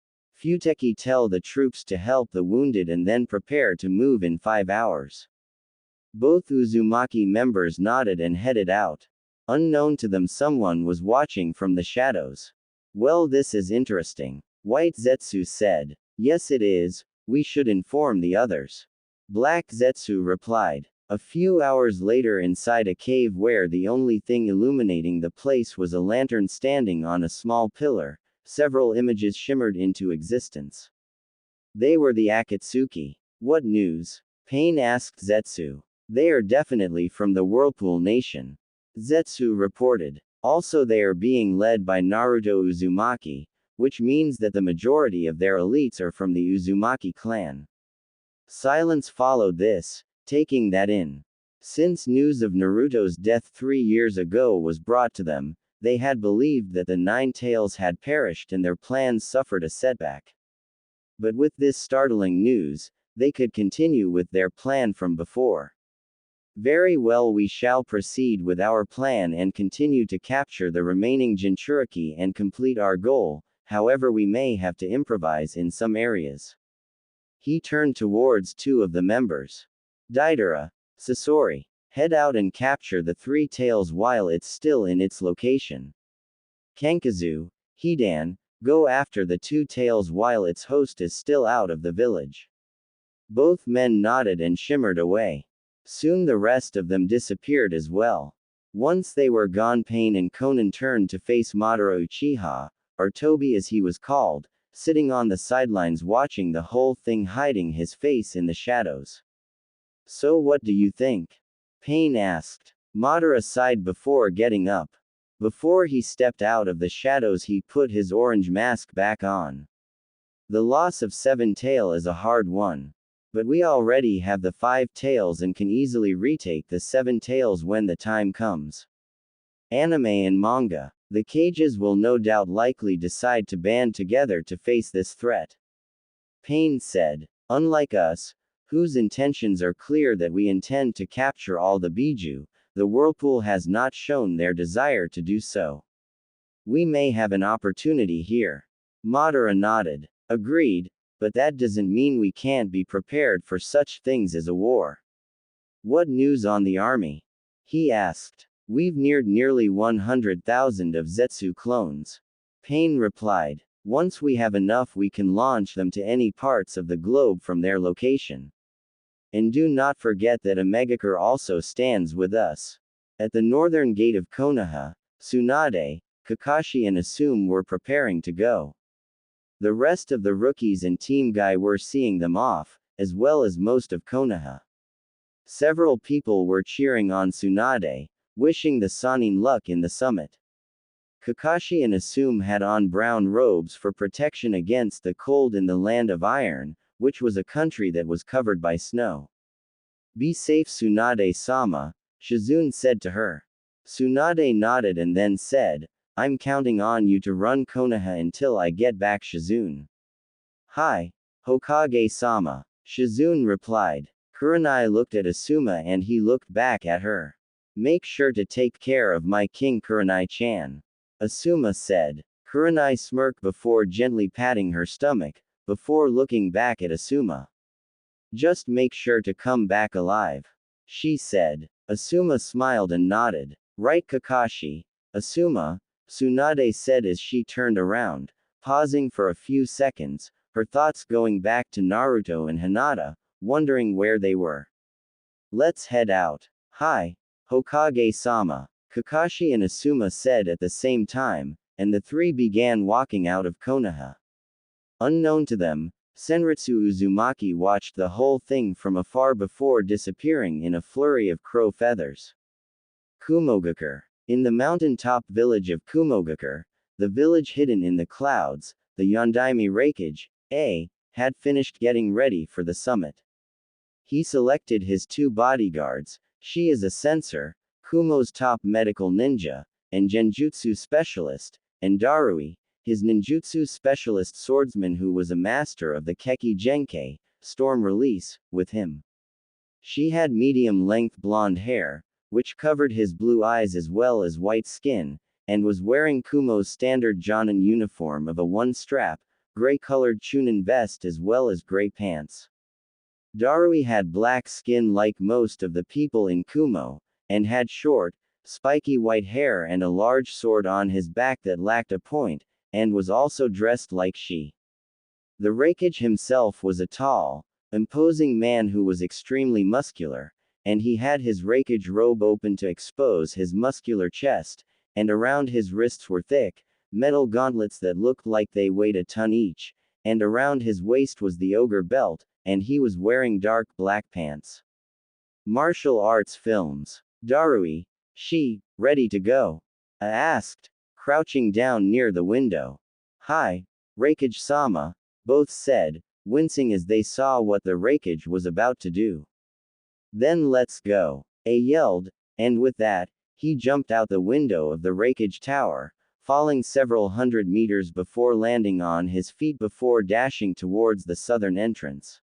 Speaker 1: Futeki, tell the troops to help the wounded and then prepare to move in 5 hours. Both Uzumaki members nodded and headed out. Unknown to them someone was watching from the shadows. Well, this is interesting. White Zetsu said. Yes it is, we should inform the others. Black Zetsu replied. A few hours later inside a cave where the only thing illuminating the place was a lantern standing on a small pillar, several images shimmered into existence. They were the Akatsuki. What news? Pain asked Zetsu. They are definitely from the Whirlpool Nation. Zetsu reported. Also they are being led by Naruto Uzumaki, which means that the majority of their elites are from the Uzumaki clan. Silence followed this, taking that in. Since news of Naruto's death 3 years ago was brought to them, they had believed that the 9 tails had perished and their plans suffered a setback. But with this startling news, they could continue with their plan from before. Very well, we shall proceed with our plan and continue to capture the remaining Jinchuriki and complete our goal, however we may have to improvise in some areas. He turned towards 2 of the members. Deidara, Sasori, head out and capture the 3 tails while it's still in its location. Kenkazu, Hidan, go after the 2 tails while its host is still out of the village. Both men nodded and shimmered away. Soon the rest of them disappeared as well. Once they were gone, Pain and Konan turned to face Madara Uchiha, or Toby as he was called, sitting on the sidelines watching the whole thing, hiding his face in the shadows. So what do you think? Pain asked. Madara sighed before getting up. Before he stepped out of the shadows he put his orange mask back on. The loss of 7 tail is a hard one. But we already have the 5 tails and can easily retake the 7 tails when the time comes. Anime and manga. The cages will no doubt likely decide to band together to face this threat. Pain said. Unlike us, whose intentions are clear that we intend to capture all the Biju, the whirlpool has not shown their desire to do so. We may have an opportunity here. Madara nodded. Agreed, but that doesn't mean we can't be prepared for such things as a war. What news on the army? He asked. We've neared nearly 100,000 of Zetsu clones. Pain replied. Once we have enough, we can launch them to any parts of the globe from their location. And do not forget that Omegakure also stands with us. At the northern gate of Konoha, Tsunade, Kakashi and Asum were preparing to go. The rest of the rookies and Team Guy were seeing them off, as well as most of Konoha. Several people were cheering on Tsunade, wishing the Sannin luck in the summit. Kakashi and Asum had on brown robes for protection against the cold in the land of iron, which was a country that was covered by snow. Be safe, Tsunade-sama, Shizune said to her. Tsunade nodded and then said, I'm counting on you to run Konoha until I get back, Shizune. Hi, Hokage-sama, Shizune replied. Kurenai looked at Asuma and he looked back at her. Make sure to take care of my king, Kurenai-chan. Asuma said. Kurenai smirked before gently patting her stomach, before looking back at Asuma. Just make sure to come back alive, she said. Asuma smiled and nodded. Right, Kakashi. Asuma, Tsunade said as she turned around, pausing for a few seconds, her thoughts going back to Naruto and Hinata, wondering where they were. Let's head out. Hi, Hokage-sama, Kakashi and Asuma said at the same time, and the three began walking out of Konoha. Unknown to them, Senritsu Uzumaki watched the whole thing from afar before disappearing in a flurry of crow feathers. Kumogakure. In the mountain-top village of Kumogakure, the village hidden in the clouds, the Yondaime Raikage, had finished getting ready for the summit. He selected his two bodyguards, she is a censor, Kumo's top medical ninja, and Genjutsu specialist, and Darui, his ninjutsu specialist swordsman who was a master of the Keki Genkai, storm release, with him. She had medium-length blonde hair, which covered his blue eyes as well as white skin, and was wearing Kumo's standard Jonin uniform of a one-strap, gray-colored Chunin vest as well as gray pants. Darui had black skin like most of the people in Kumo, and had short, spiky white hair and a large sword on his back that lacked a point, and was also dressed like she. The Raikage himself was a tall, imposing man who was extremely muscular, and he had his Raikage robe open to expose his muscular chest, and around his wrists were thick, metal gauntlets that looked like they weighed a ton each, and around his waist was the ogre belt, and he was wearing dark black pants. Martial arts films. Darui, she, ready to go? I asked, crouching down near the window. Hi, Raikage-sama, both said, wincing as they saw what the Raikage was about to do. Then let's go, A yelled, and with that, he jumped out the window of the Raikage tower, falling several hundred meters before landing on his feet before dashing towards the southern entrance.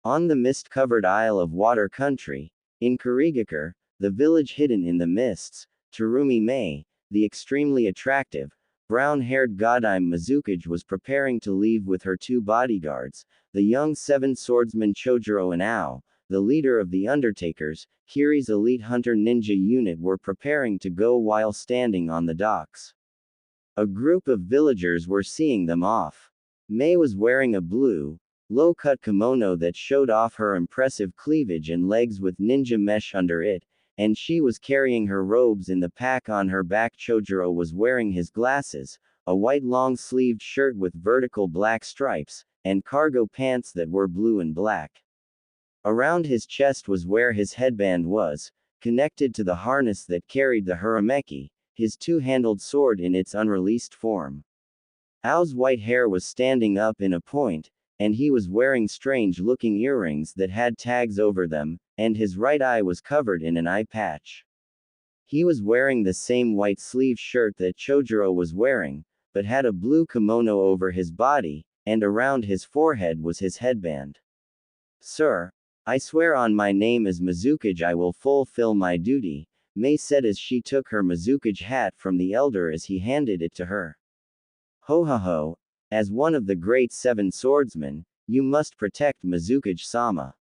Speaker 1: On the mist-covered Isle of Water Country, in Kurigakure, the village hidden in the mists, Terumi Mei, the extremely attractive, brown-haired Godime Mizukage was preparing to leave with her two bodyguards, the young seven swordsman Chojuro and Ao, the leader of the Undertakers, Kiri's elite hunter ninja unit were preparing to go while standing on the docks. A group of villagers were seeing them off. Mei was wearing a blue, low-cut kimono that showed off her impressive cleavage and legs with ninja mesh under it, and she was carrying her robes in the pack on her back. Chojuro was wearing his glasses, a white long-sleeved shirt with vertical black stripes, and cargo pants that were blue and black. Around his chest was where his headband was, connected to the harness that carried the Harameki, his two-handled sword in its unreleased form. Ao's white hair was standing up in a point, and he was wearing strange-looking earrings that had tags over them, and his right eye was covered in an eye patch. He was wearing the same white sleeve shirt that Chojuro was wearing, but had a blue kimono over his body, and around his forehead was his headband. Sir, I swear on my name as Mizukage I will fulfill my duty, Mei said as she took her Mizukage hat from the elder as he handed it to her. Ho ho ho, as one of the great seven swordsmen, you must protect Mizukage-sama.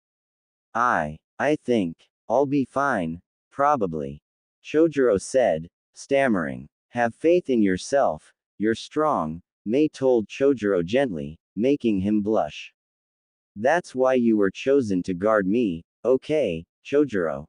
Speaker 1: I think, I'll be fine, probably. Chojuro said, stammering. Have faith in yourself, you're strong, Mei told Chojuro gently, making him blush. That's why you were chosen to guard me, okay, Chojuro.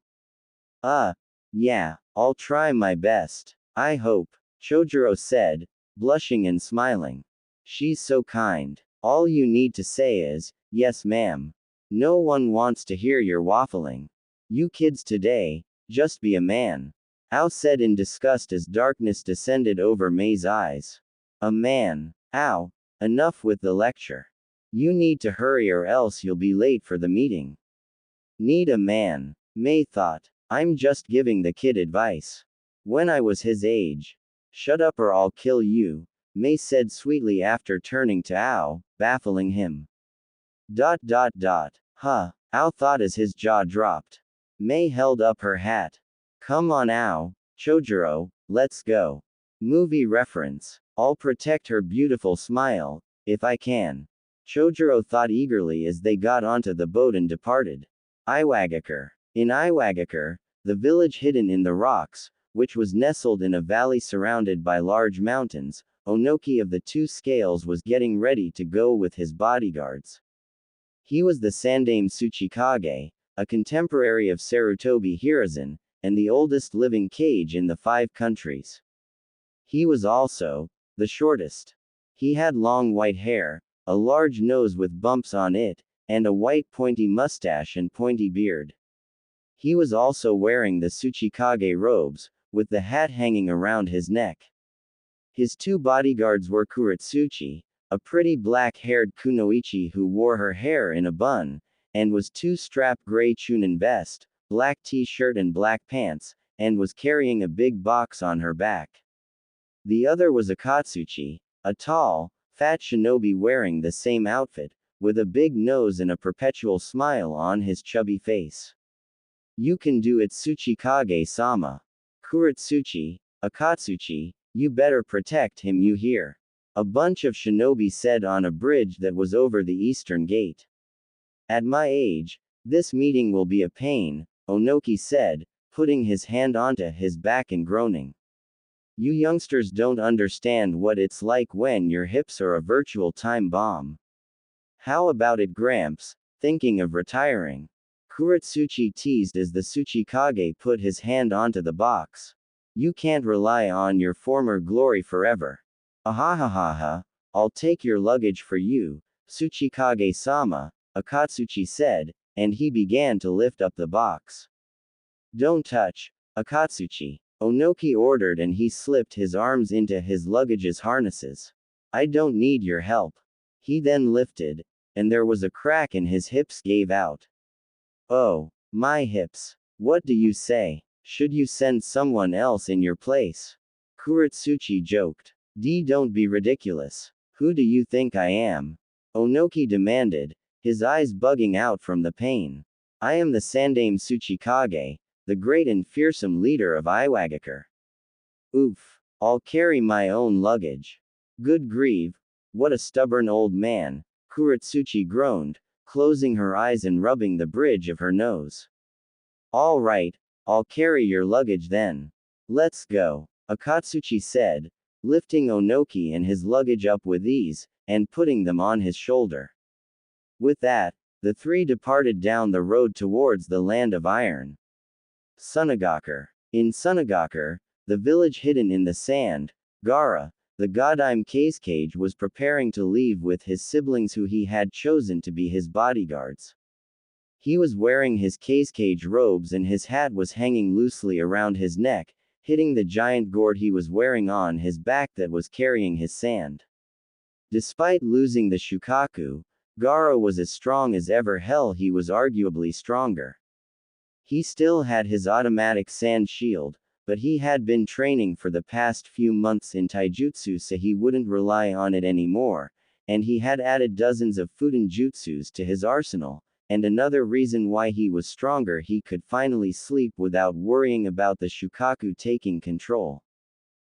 Speaker 1: Yeah, I'll try my best. I hope, Chojuro said, blushing and smiling. She's so kind. All you need to say is, yes ma'am. No one wants to hear your waffling. You kids today, just be a man. Ao said in disgust as darkness descended over Mei's eyes. A man. Ao, enough with the lecture. You need to hurry or else you'll be late for the meeting. Need a man, Mei thought. I'm just giving the kid advice. When I was his age. Shut up or I'll kill you, Mei said sweetly after turning to Ao, baffling him. Huh, Ao thought as his jaw dropped. Mei held up her hat. Come on Ao, Chojuro, let's go. Movie reference. I'll protect her beautiful smile, if I can. Chojuro thought eagerly as they got onto the boat and departed. Iwagakure. In Iwagakure, the village hidden in the rocks, which was nestled in a valley surrounded by large mountains, Onoki of the two scales was getting ready to go with his bodyguards. He was the Sandaime Tsuchikage, a contemporary of Sarutobi Hiruzen, and the oldest living kage in the 5 countries. He was also the shortest. He had long white hair, a large nose with bumps on it, and a white pointy mustache and pointy beard. He was also wearing the Tsuchikage robes, with the hat hanging around his neck. His 2 bodyguards were Kuretsuchi, a pretty black-haired kunoichi who wore her hair in a bun, and was 2-strap gray chunin vest, black t-shirt and black pants, and was carrying a big box on her back. The other was Akatsuchi, a tall, fat shinobi wearing the same outfit, with a big nose and a perpetual smile on his chubby face. You can do it Tsuchikage-sama. Kuretsuchi, Akatsuchi, you better protect him you hear. A bunch of shinobi said on a bridge that was over the eastern gate. At my age, this meeting will be a pain, Onoki said, putting his hand onto his back and groaning. You youngsters don't understand what it's like when your hips are a virtual time bomb. How about it Gramps, thinking of retiring? Kuretsuchi teased as the Tsuchikage put his hand onto the box. You can't rely on your former glory forever. Ahahaha, I'll take your luggage for you, Tsuchikage-sama, Akatsuchi said, and he began to lift up the box. Don't touch, Akatsuchi, Onoki ordered and he slipped his arms into his luggage's harnesses. I don't need your help. He then lifted, and there was a crack and his hips gave out. Oh, my hips. What do you say? Should you send someone else in your place? Kuretsuchi joked. Don't be ridiculous. Who do you think I am? Onoki demanded, his eyes bugging out from the pain. I am the Sandaime Tsuchikage, the great and fearsome leader of Iwagakure. Oof. I'll carry my own luggage. Good grief. What a stubborn old man, Kuretsuchi groaned, closing her eyes and rubbing the bridge of her nose. All right, I'll carry your luggage then. Let's go, Akatsuchi said, lifting Onoki and his luggage up with ease, and putting them on his shoulder. With that, the 3 departed down the road towards the land of iron. Sunagakure. In Sunagakure, the village hidden in the sand, Gara, the Godaime Kage was preparing to leave with his siblings who he had chosen to be his bodyguards. He was wearing his Kage robes and his hat was hanging loosely around his neck, hitting the giant gourd he was wearing on his back that was carrying his sand. Despite losing the Shukaku, Gara was as strong as ever. Hell, he was arguably stronger. He still had his automatic sand shield, but he had been training for the past few months in taijutsu so he wouldn't rely on it anymore, and he had added dozens of futon jutsus to his arsenal, and another reason why he was stronger, he could finally sleep without worrying about the Shukaku taking control.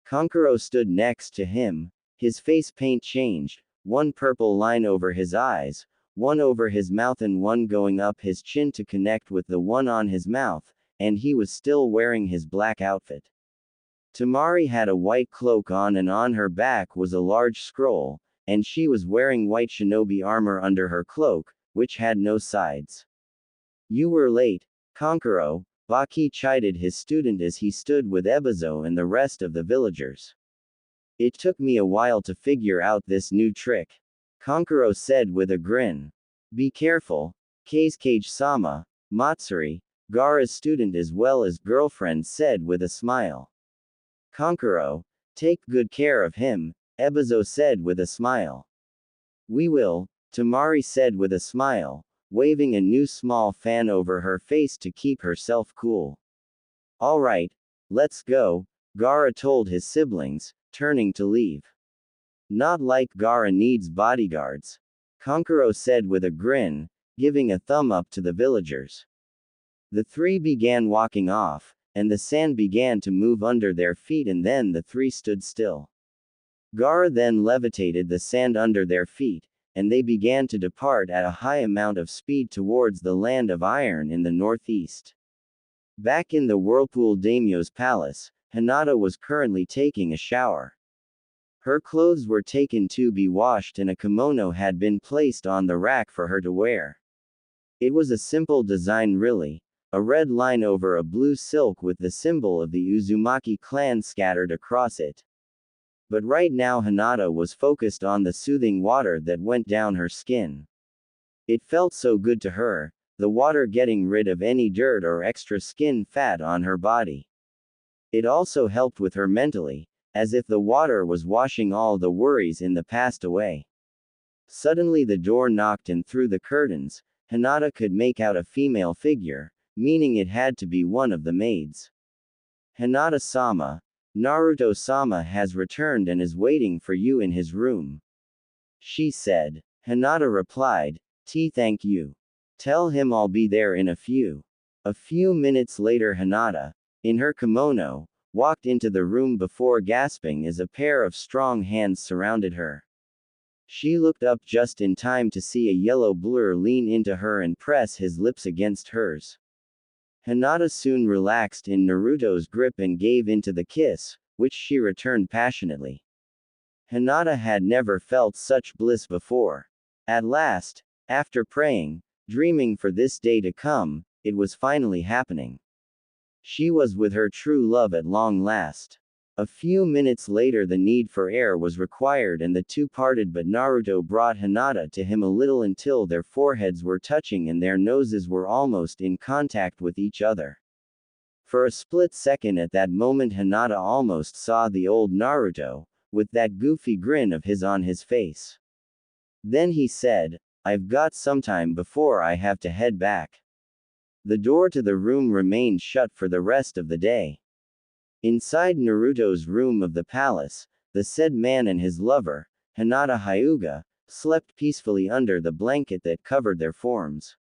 Speaker 1: Kankuro stood next to him, his face paint changed, one purple line over his eyes, one over his mouth and one going up his chin to connect with the one on his mouth, and he was still wearing his black outfit. Tamari had a white cloak on and on her back was a large scroll, and she was wearing white shinobi armor under her cloak, which had no sides. You were late, Kankuro, Baki chided his student as he stood with Ebizo and the rest of the villagers. It took me a while to figure out this new trick, Kankuro said with a grin. Be careful, Kazekage-sama, Matsuri, Gaara's student as well as girlfriend said with a smile. Kankuro, take good care of him, Ebizo said with a smile. We will, Tamari said with a smile, waving a new small fan over her face to keep herself cool. Alright, let's go, Gaara told his siblings, turning to leave. Not like Gaara needs bodyguards, Kankuro said with a grin, giving a thumb up to the villagers. The three began walking off, and the sand began to move under their feet and then the three stood still. Gaara then levitated the sand under their feet, and they began to depart at a high amount of speed towards the land of iron in the northeast. Back in the Whirlpool Daimyo's palace, Hinata was currently taking a shower. Her clothes were taken to be washed and a kimono had been placed on the rack for her to wear. It was a simple design really, a red line over a blue silk with the symbol of the Uzumaki clan scattered across it. But right now Hinata was focused on the soothing water that went down her skin. It felt so good to her, the water getting rid of any dirt or extra skin fat on her body. It also helped with her mentally, as if the water was washing all the worries in the past away. Suddenly the door knocked and through the curtains, Hinata could make out a female figure, meaning it had to be one of the maids. Hinata-sama, Naruto-sama has returned and is waiting for you in his room, she said. Hinata replied, Thank you. Tell him I'll be there in a few. A few minutes later Hinata, in her kimono, walked into the room before gasping as a pair of strong hands surrounded her. She looked up just in time to see a yellow blur lean into her and press his lips against hers. Hinata soon relaxed in Naruto's grip and gave into the kiss, which she returned passionately. Hinata had never felt such bliss before. At last, after praying, dreaming for this day to come, it was finally happening. She was with her true love at long last. A few minutes later the need for air was required and the two parted, but Naruto brought Hinata to him a little until their foreheads were touching and their noses were almost in contact with each other. For a split second at that moment Hinata almost saw the old Naruto, with that goofy grin of his on his face. Then he said, I've got some time before I have to head back. The door to the room remained shut for the rest of the day. Inside Naruto's room of the palace, the said man and his lover, Hinata Hyuga, slept peacefully under the blanket that covered their forms.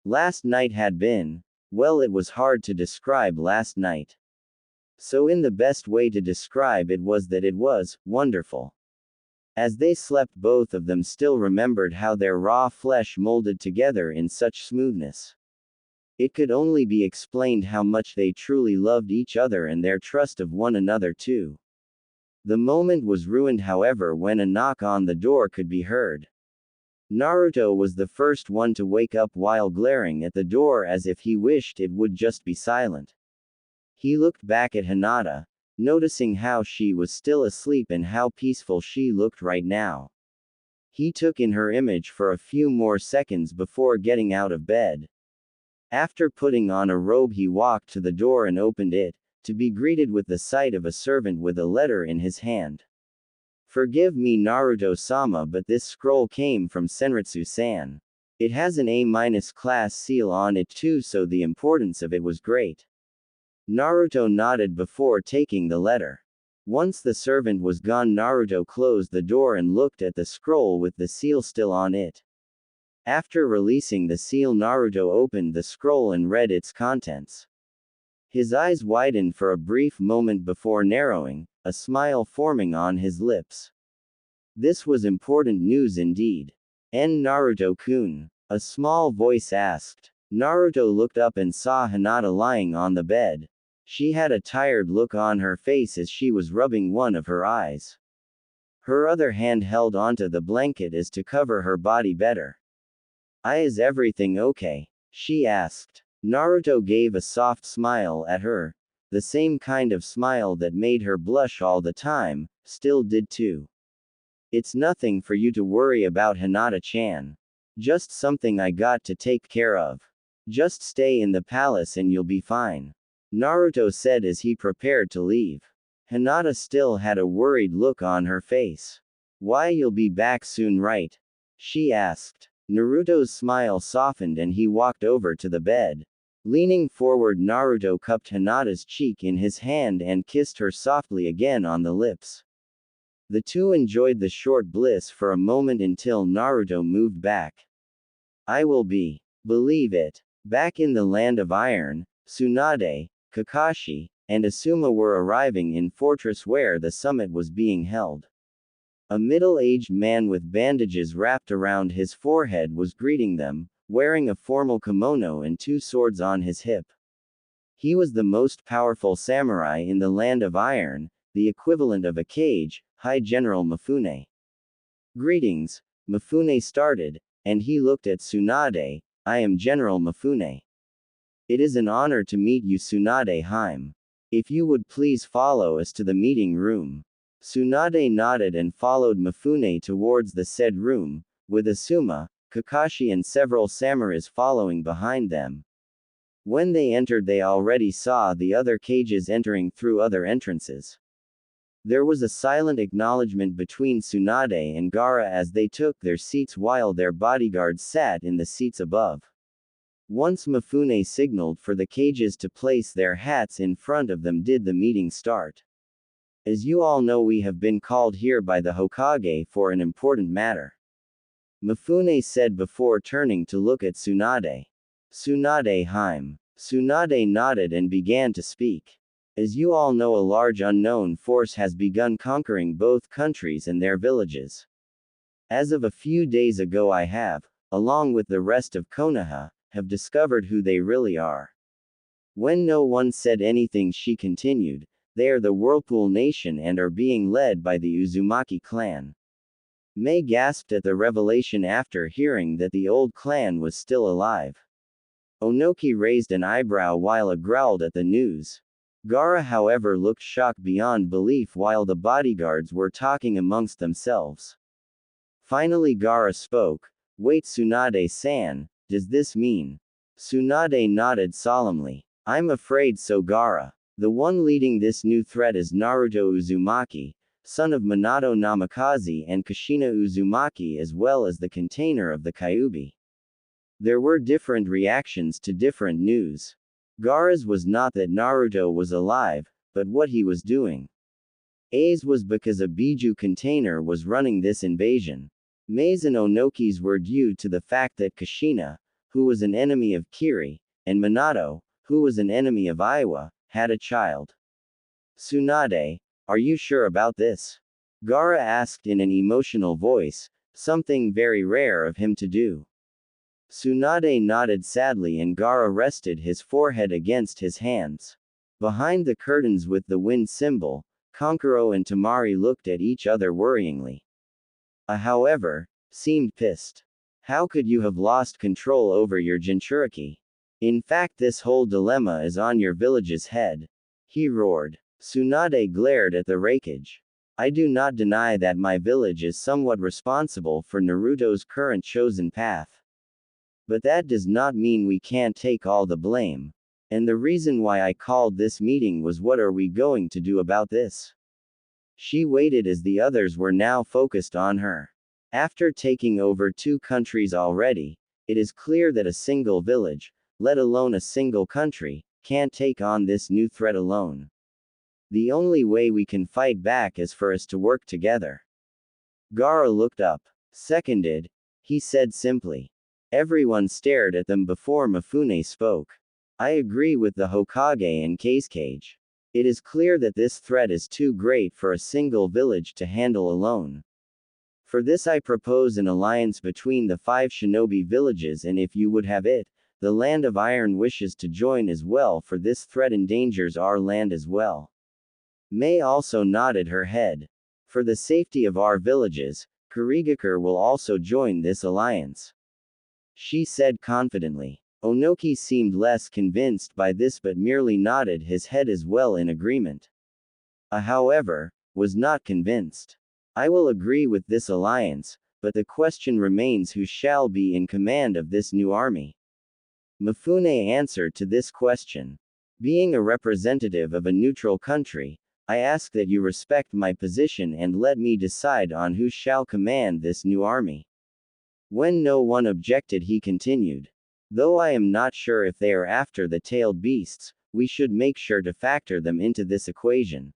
Speaker 1: Last night had been, well, it was hard to describe last night. So in the best way to describe it was that it was wonderful. As they slept both of them still remembered how their raw flesh molded together in such smoothness. It could only be explained how much they truly loved each other and their trust of one another too. The moment was ruined however when a knock on the door could be heard. Naruto was the first one to wake up while glaring at the door as if he wished it would just be silent. He looked back at Hinata, noticing how she was still asleep and how peaceful she looked right now. He took in her image for a few more seconds before getting out of bed. After putting on a robe he walked to the door and opened it, to be greeted with the sight of a servant with a letter in his hand. Forgive me Naruto-sama, but this scroll came from Senritsu-san. It has an A- class seal on it too, so the importance of it was great. Naruto nodded before taking the letter. Once the servant was gone Naruto closed the door and looked at the scroll with the seal still on it. After releasing the seal, Naruto opened the scroll and read its contents. His eyes widened for a brief moment before narrowing, a smile forming on his lips. This was important news indeed. Naruto-kun? A small voice asked. Naruto looked up and saw Hinata lying on the bed. She had a tired look on her face as she was rubbing one of her eyes. Her other hand held onto the blanket as to cover her body better. Is everything okay? She asked. Naruto gave a soft smile at her. The same kind of smile that made her blush all the time, still did too. It's nothing for you to worry about, Hinata-chan. Just something I got to take care of. Just stay in the palace and you'll be fine. Naruto said as he prepared to leave. Hinata still had a worried look on her face. Why, you'll be back soon, right? She asked. Naruto's smile softened and he walked over to the bed. Leaning forward, Naruto cupped Hinata's cheek in his hand and kissed her softly again on the lips. The two enjoyed the short bliss for a moment until Naruto moved back. I will be. Believe it. Back in the land of iron, Tsunade, Kakashi, and Asuma were arriving in fortress where the summit was being held. A middle-aged man with bandages wrapped around his forehead was greeting them, wearing a formal kimono and two swords on his hip. He was the most powerful samurai in the land of iron, the equivalent of a Kage, High General Mifune. Greetings, Mifune started, and he looked at Tsunade. I am General Mifune. It is an honor to meet you, Tsunade Haim. If you would please follow us to the meeting room. Tsunade nodded and followed Mifune towards the said room, with Asuma, Kakashi and several samurais following behind them. When they entered, they already saw the other cages entering through other entrances. There was a silent acknowledgement between Tsunade and Gaara as they took their seats while their bodyguards sat in the seats above. Once Mifune signaled for the cages to place their hats in front of them did the meeting start. As you all know, we have been called here by the Hokage for an important matter. Mifune said before turning to look at Tsunade. Tsunade Haim. Tsunade nodded and began to speak. As you all know, a large unknown force has begun conquering both countries and their villages. As of a few days ago, I have, along with the rest of Konoha, have discovered who they really are. When no one said anything, she continued, they are the Whirlpool Nation and are being led by the Uzumaki clan. Mei gasped at the revelation after hearing that the old clan was still alive. Onoki raised an eyebrow while growled at the news. Gaara, however, looked shocked beyond belief while the bodyguards were talking amongst themselves. Finally Gaara spoke. Wait, Tsunade-san, does this mean? Tsunade nodded solemnly. I'm afraid so, Gaara. The one leading this new threat is Naruto Uzumaki, son of Minato Namikaze and Kushina Uzumaki, as well as the container of the Kyuubi. There were different reactions to different news. Gaara's was not that Naruto was alive, but what he was doing. A's was because a Biju container was running this invasion. Mei's and Onoki's were due to the fact that Kushina, who was an enemy of Kiri, and Minato, who was an enemy of Iwa, had a child. Tsunade, are you sure about this? Gaara asked in an emotional voice, something very rare of him to do. Tsunade nodded sadly and Gaara rested his forehead against his hands. Behind the curtains with the wind symbol, Kankuro and Temari looked at each other worryingly. However, seemed pissed. How could you have lost control over your Jinchuriki? In fact, this whole dilemma is on your village's head. He roared. Tsunade glared at the wreckage. I do not deny that my village is somewhat responsible for Naruto's current chosen path. But that does not mean we can't take all the blame. And the reason why I called this meeting was, what are we going to do about this? She waited as the others were now focused on her. After taking over 2 countries already, it is clear that a single village, let alone a single country, can't take on this new threat alone. The only way we can fight back is for us to work together. Gaara looked up. Seconded, he said simply. Everyone stared at them before Mifune spoke. I agree with the Hokage and Kazekage. It is clear that this threat is too great for a single village to handle alone. For this I propose an alliance between the 5 shinobi villages, and if you would have it, the Land of Iron wishes to join as well, for this threat endangers our land as well. Mei also nodded her head. For the safety of our villages, Kurigakure will also join this alliance, she said confidently. Onoki seemed less convinced by this but merely nodded his head as well in agreement. However, was not convinced. I will agree with this alliance, but the question remains who shall be in command of this new army. Mifune answered to this question. Being a representative of a neutral country, I ask that you respect my position and let me decide on who shall command this new army. When no one objected, he continued. Though I am not sure if they are after the tailed beasts, we should make sure to factor them into this equation.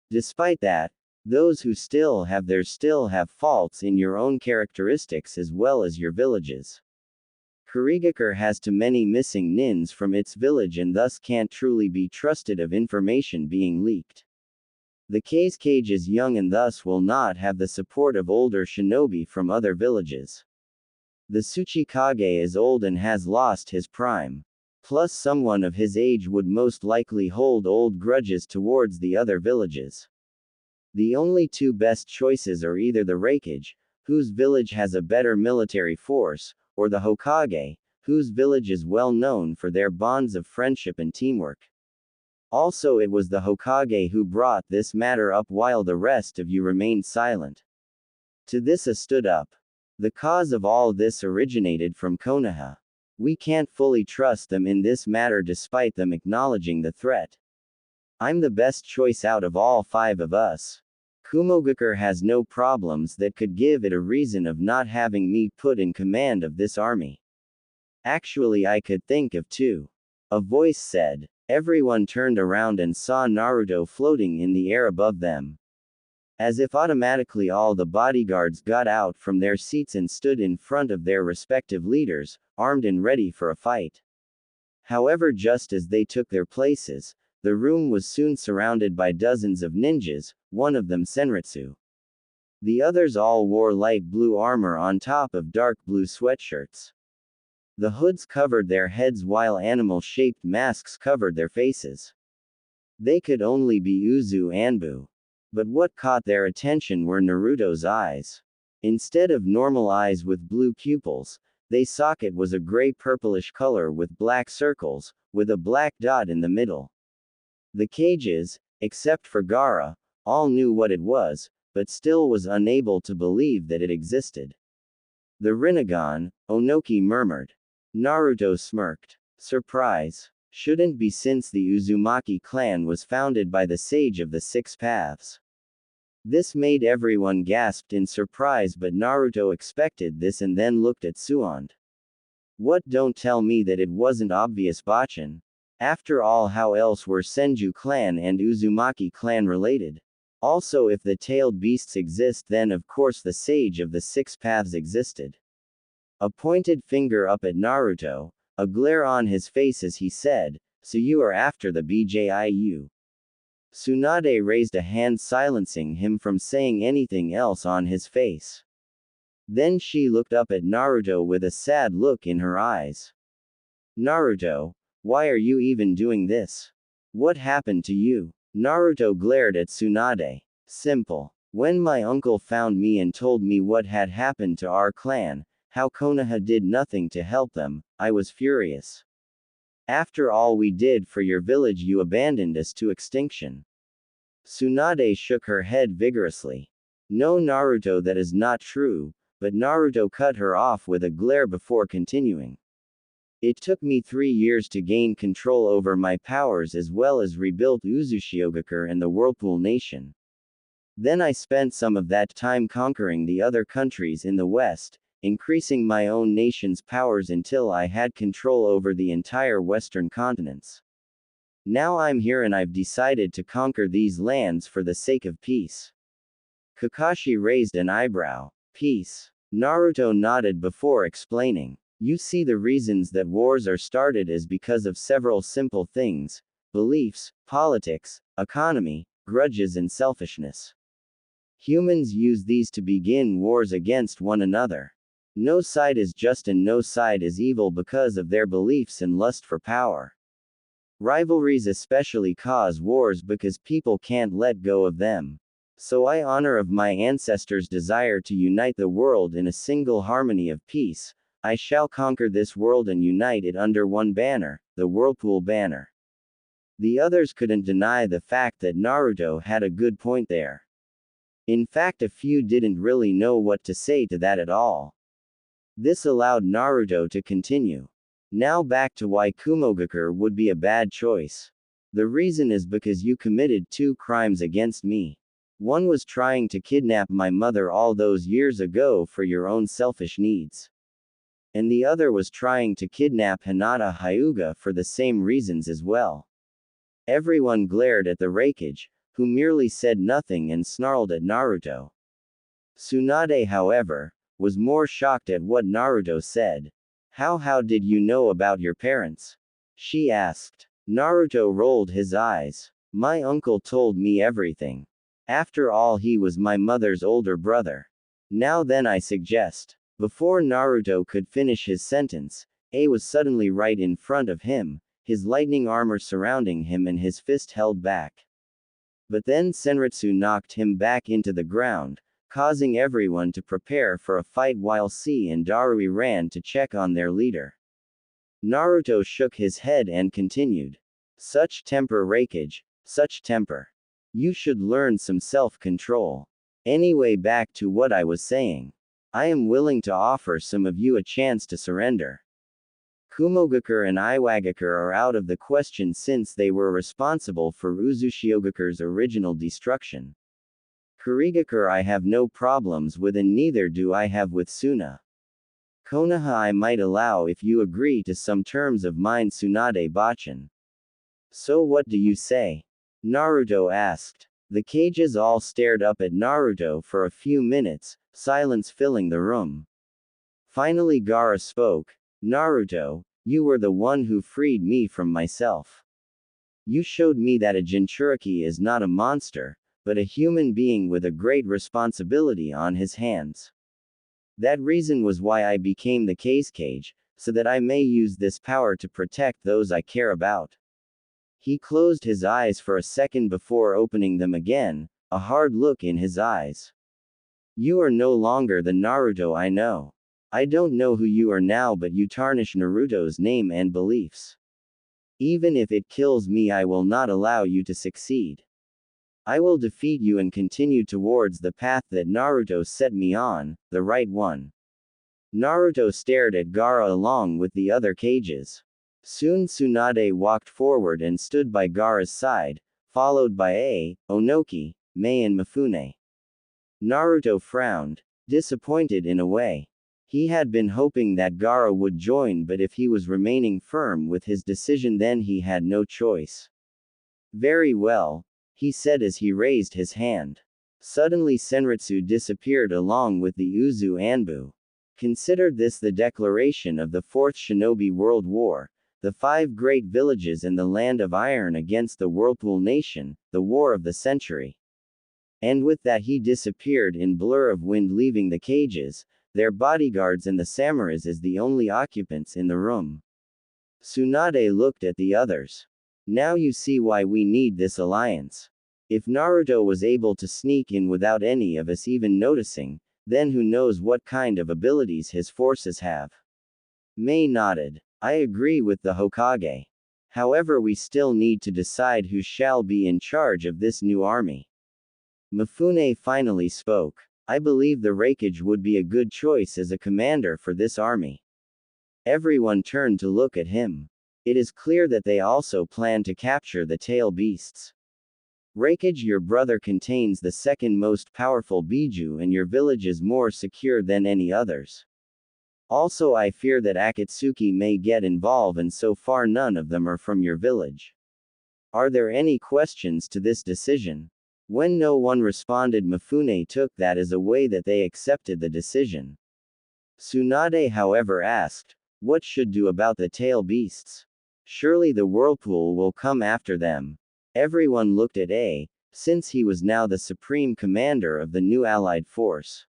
Speaker 1: Despite that, those who still have theirs still have faults in your own characteristics as well as your villages. Kurigakure has too many missing nins from its village and thus can't truly be trusted of information being leaked. The Kazekage is young and thus will not have the support of older shinobi from other villages. The Tsuchikage is old and has lost his prime. Plus someone of his age would most likely hold old grudges towards the other villages. The only 2 best choices are either the Raikage, whose village has a better military force, or the Hokage, whose village is well known for their bonds of friendship and teamwork. Also, it was the Hokage who brought this matter up while the rest of you remained silent. To this I stood up. The cause of all this originated from Konoha. We can't fully trust them in this matter despite them acknowledging the threat. I'm the best choice out of all 5 of us. Kumogakure has no problems that could give it a reason of not having me put in command of this army. Actually, I could think of 2. A voice said. Everyone turned around and saw Naruto floating in the air above them. As if automatically, all the bodyguards got out from their seats and stood in front of their respective leaders, armed and ready for a fight. However, just as they took their places, the room was soon surrounded by dozens of ninjas, one of them Senritsu. The others all wore light blue armor on top of dark blue sweatshirts. The hoods covered their heads while animal-shaped masks covered their faces. They could only be Uzu Anbu. But what caught their attention were Naruto's eyes. Instead of normal eyes with blue pupils, their socket was a gray purplish color with black circles, with a black dot in the middle. The Kages, except for Gaara, all knew what it was, but still was unable to believe that it existed. The Rinnegan, Onoki murmured. Naruto smirked. Surprise. Shouldn't be, since the Uzumaki clan was founded by the Sage of the 6 Paths. This made everyone gasp in surprise, but Naruto expected this and then looked at Suand. What, don't tell me that it wasn't obvious, Bachan? After all, how else were Senju clan and Uzumaki clan related? Also, if the tailed beasts exist, then of course the Sage of the 6 Paths existed. A pointed finger up at Naruto, a glare on his face as he said, so you are after the BJIU. Tsunade raised a hand, silencing him from saying anything else on his face. Then she looked up at Naruto with a sad look in her eyes. Naruto, why are you even doing this? What happened to you? Naruto glared at Tsunade. Simple. When my uncle found me and told me what had happened to our clan, how Konoha did nothing to help them, I was furious. After all we did for your village, you abandoned us to extinction. Tsunade shook her head vigorously. No, Naruto, that is not true, but Naruto cut her off with a glare before continuing. It took me 3 years to gain control over my powers as well as rebuild Uzushiogakure and the Whirlpool Nation. Then I spent some of that time conquering the other countries in the West, increasing my own nation's powers until I had control over the entire Western continents. Now I'm here and I've decided to conquer these lands for the sake of peace. Kakashi raised an eyebrow. Peace. Naruto nodded before explaining. You see, the reasons that wars are started is because of several simple things: beliefs, politics, economy, grudges, and selfishness. Humans use these to begin wars against one another. No side is just and no side is evil because of their beliefs and lust for power. Rivalries especially cause wars because people can't let go of them. So I honor of my ancestors' desire to unite the world in a single harmony of peace. I shall conquer this world and unite it under one banner, the Whirlpool banner. The others couldn't deny the fact that Naruto had a good point there. In fact, a few didn't really know what to say to that at all. This allowed Naruto to continue. Now back to why Kumogakure would be a bad choice. The reason is because you committed 2 crimes against me. One was trying to kidnap my mother all those years ago for your own selfish needs. And the other was trying to kidnap Hinata Hyuga for the same reasons as well. Everyone glared at the Raikage, who merely said nothing and snarled at Naruto. Tsunade, however, was more shocked at what Naruto said. How did you know about your parents?" she asked. Naruto rolled his eyes. "My uncle told me everything. After all, he was my mother's older brother. Now then, I suggest." Before Naruto could finish his sentence, A was suddenly right in front of him, his lightning armor surrounding him and his fist held back. But then Senritsu knocked him back into the ground, causing everyone to prepare for a fight while C and Darui ran to check on their leader. Naruto shook his head and continued. "Such temper, Raikage, such temper. You should learn some self-control. Anyway, back to what I was saying. I am willing to offer some of you a chance to surrender. Kumogakure and Iwagakure are out of the question since they were responsible for Uzushiyogakure's original destruction. Kurigakure I have no problems with, and neither do I have with Suna. Konoha I might allow if you agree to some terms of mine, Tsunade Bachan. So what do you say?" Naruto asked. The cages all stared up at Naruto for a few minutes, silence filling the room. Finally Gaara spoke. "Naruto, you were the one who freed me from myself. You showed me that a Jinchuriki is not a monster, but a human being with a great responsibility on his hands. That reason was why I became the Cage, so that I may use this power to protect those I care about." He closed his eyes for a second before opening them again, a hard look in his eyes. "You are no longer the Naruto I know. I don't know who you are now, but you tarnish Naruto's name and beliefs. Even if it kills me, I will not allow you to succeed. I will defeat you and continue towards the path that Naruto set me on, the right one." Naruto stared at Gaara along with the other cages. Soon Tsunade walked forward and stood by Gaara's side, followed by A, Onoki, Mei and Mifune. Naruto frowned, disappointed in a way. He had been hoping that Gaara would join, but if he was remaining firm with his decision, then he had no choice. "Very well," he said as he raised his hand. Suddenly Senritsu disappeared along with the Uzu Anbu. Considered this the declaration of the Fourth Shinobi World War, the 5 great villages in the Land of Iron against the Whirlpool Nation, the war of the century. And with that he disappeared in blur of wind, leaving the cages, their bodyguards and the samurais as the only occupants in the room. Tsunade looked at the others. "Now you see why we need this alliance. If Naruto was able to sneak in without any of us even noticing, then who knows what kind of abilities his forces have." Mei nodded. "I agree with the Hokage. However, we still need to decide who shall be in charge of this new army." Mifune finally spoke. "I believe the Raikage would be a good choice as a commander for this army." Everyone turned to look at him. It is clear that they also plan to capture the tail beasts. "Raikage, your brother contains the second most powerful Biju, and your village is more secure than any others. Also, I fear that Akatsuki may get involved, and so far none of them are from your village. Are there any questions to this decision?" When no one responded, Mifune took that as a way that they accepted the decision. Tsunade, however, asked, What should do about the tail beasts? Surely the whirlpool will come after them. Everyone looked at A, since he was now the supreme commander of the new allied force.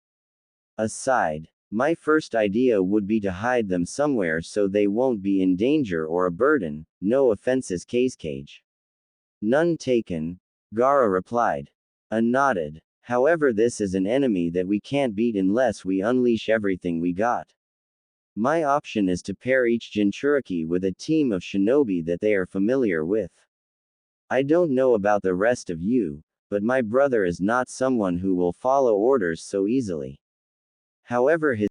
Speaker 1: Aside, my first idea would be to hide them somewhere so they won't be in danger or a burden, no offenses Cage. None taken, Gara replied. A nodded. However, this is an enemy that we can't beat unless we unleash everything we got. My option is to pair each Jinchuriki with a team of shinobi that they are familiar with. I don't know about the rest of you, but my brother is not someone who will follow orders so easily. However, his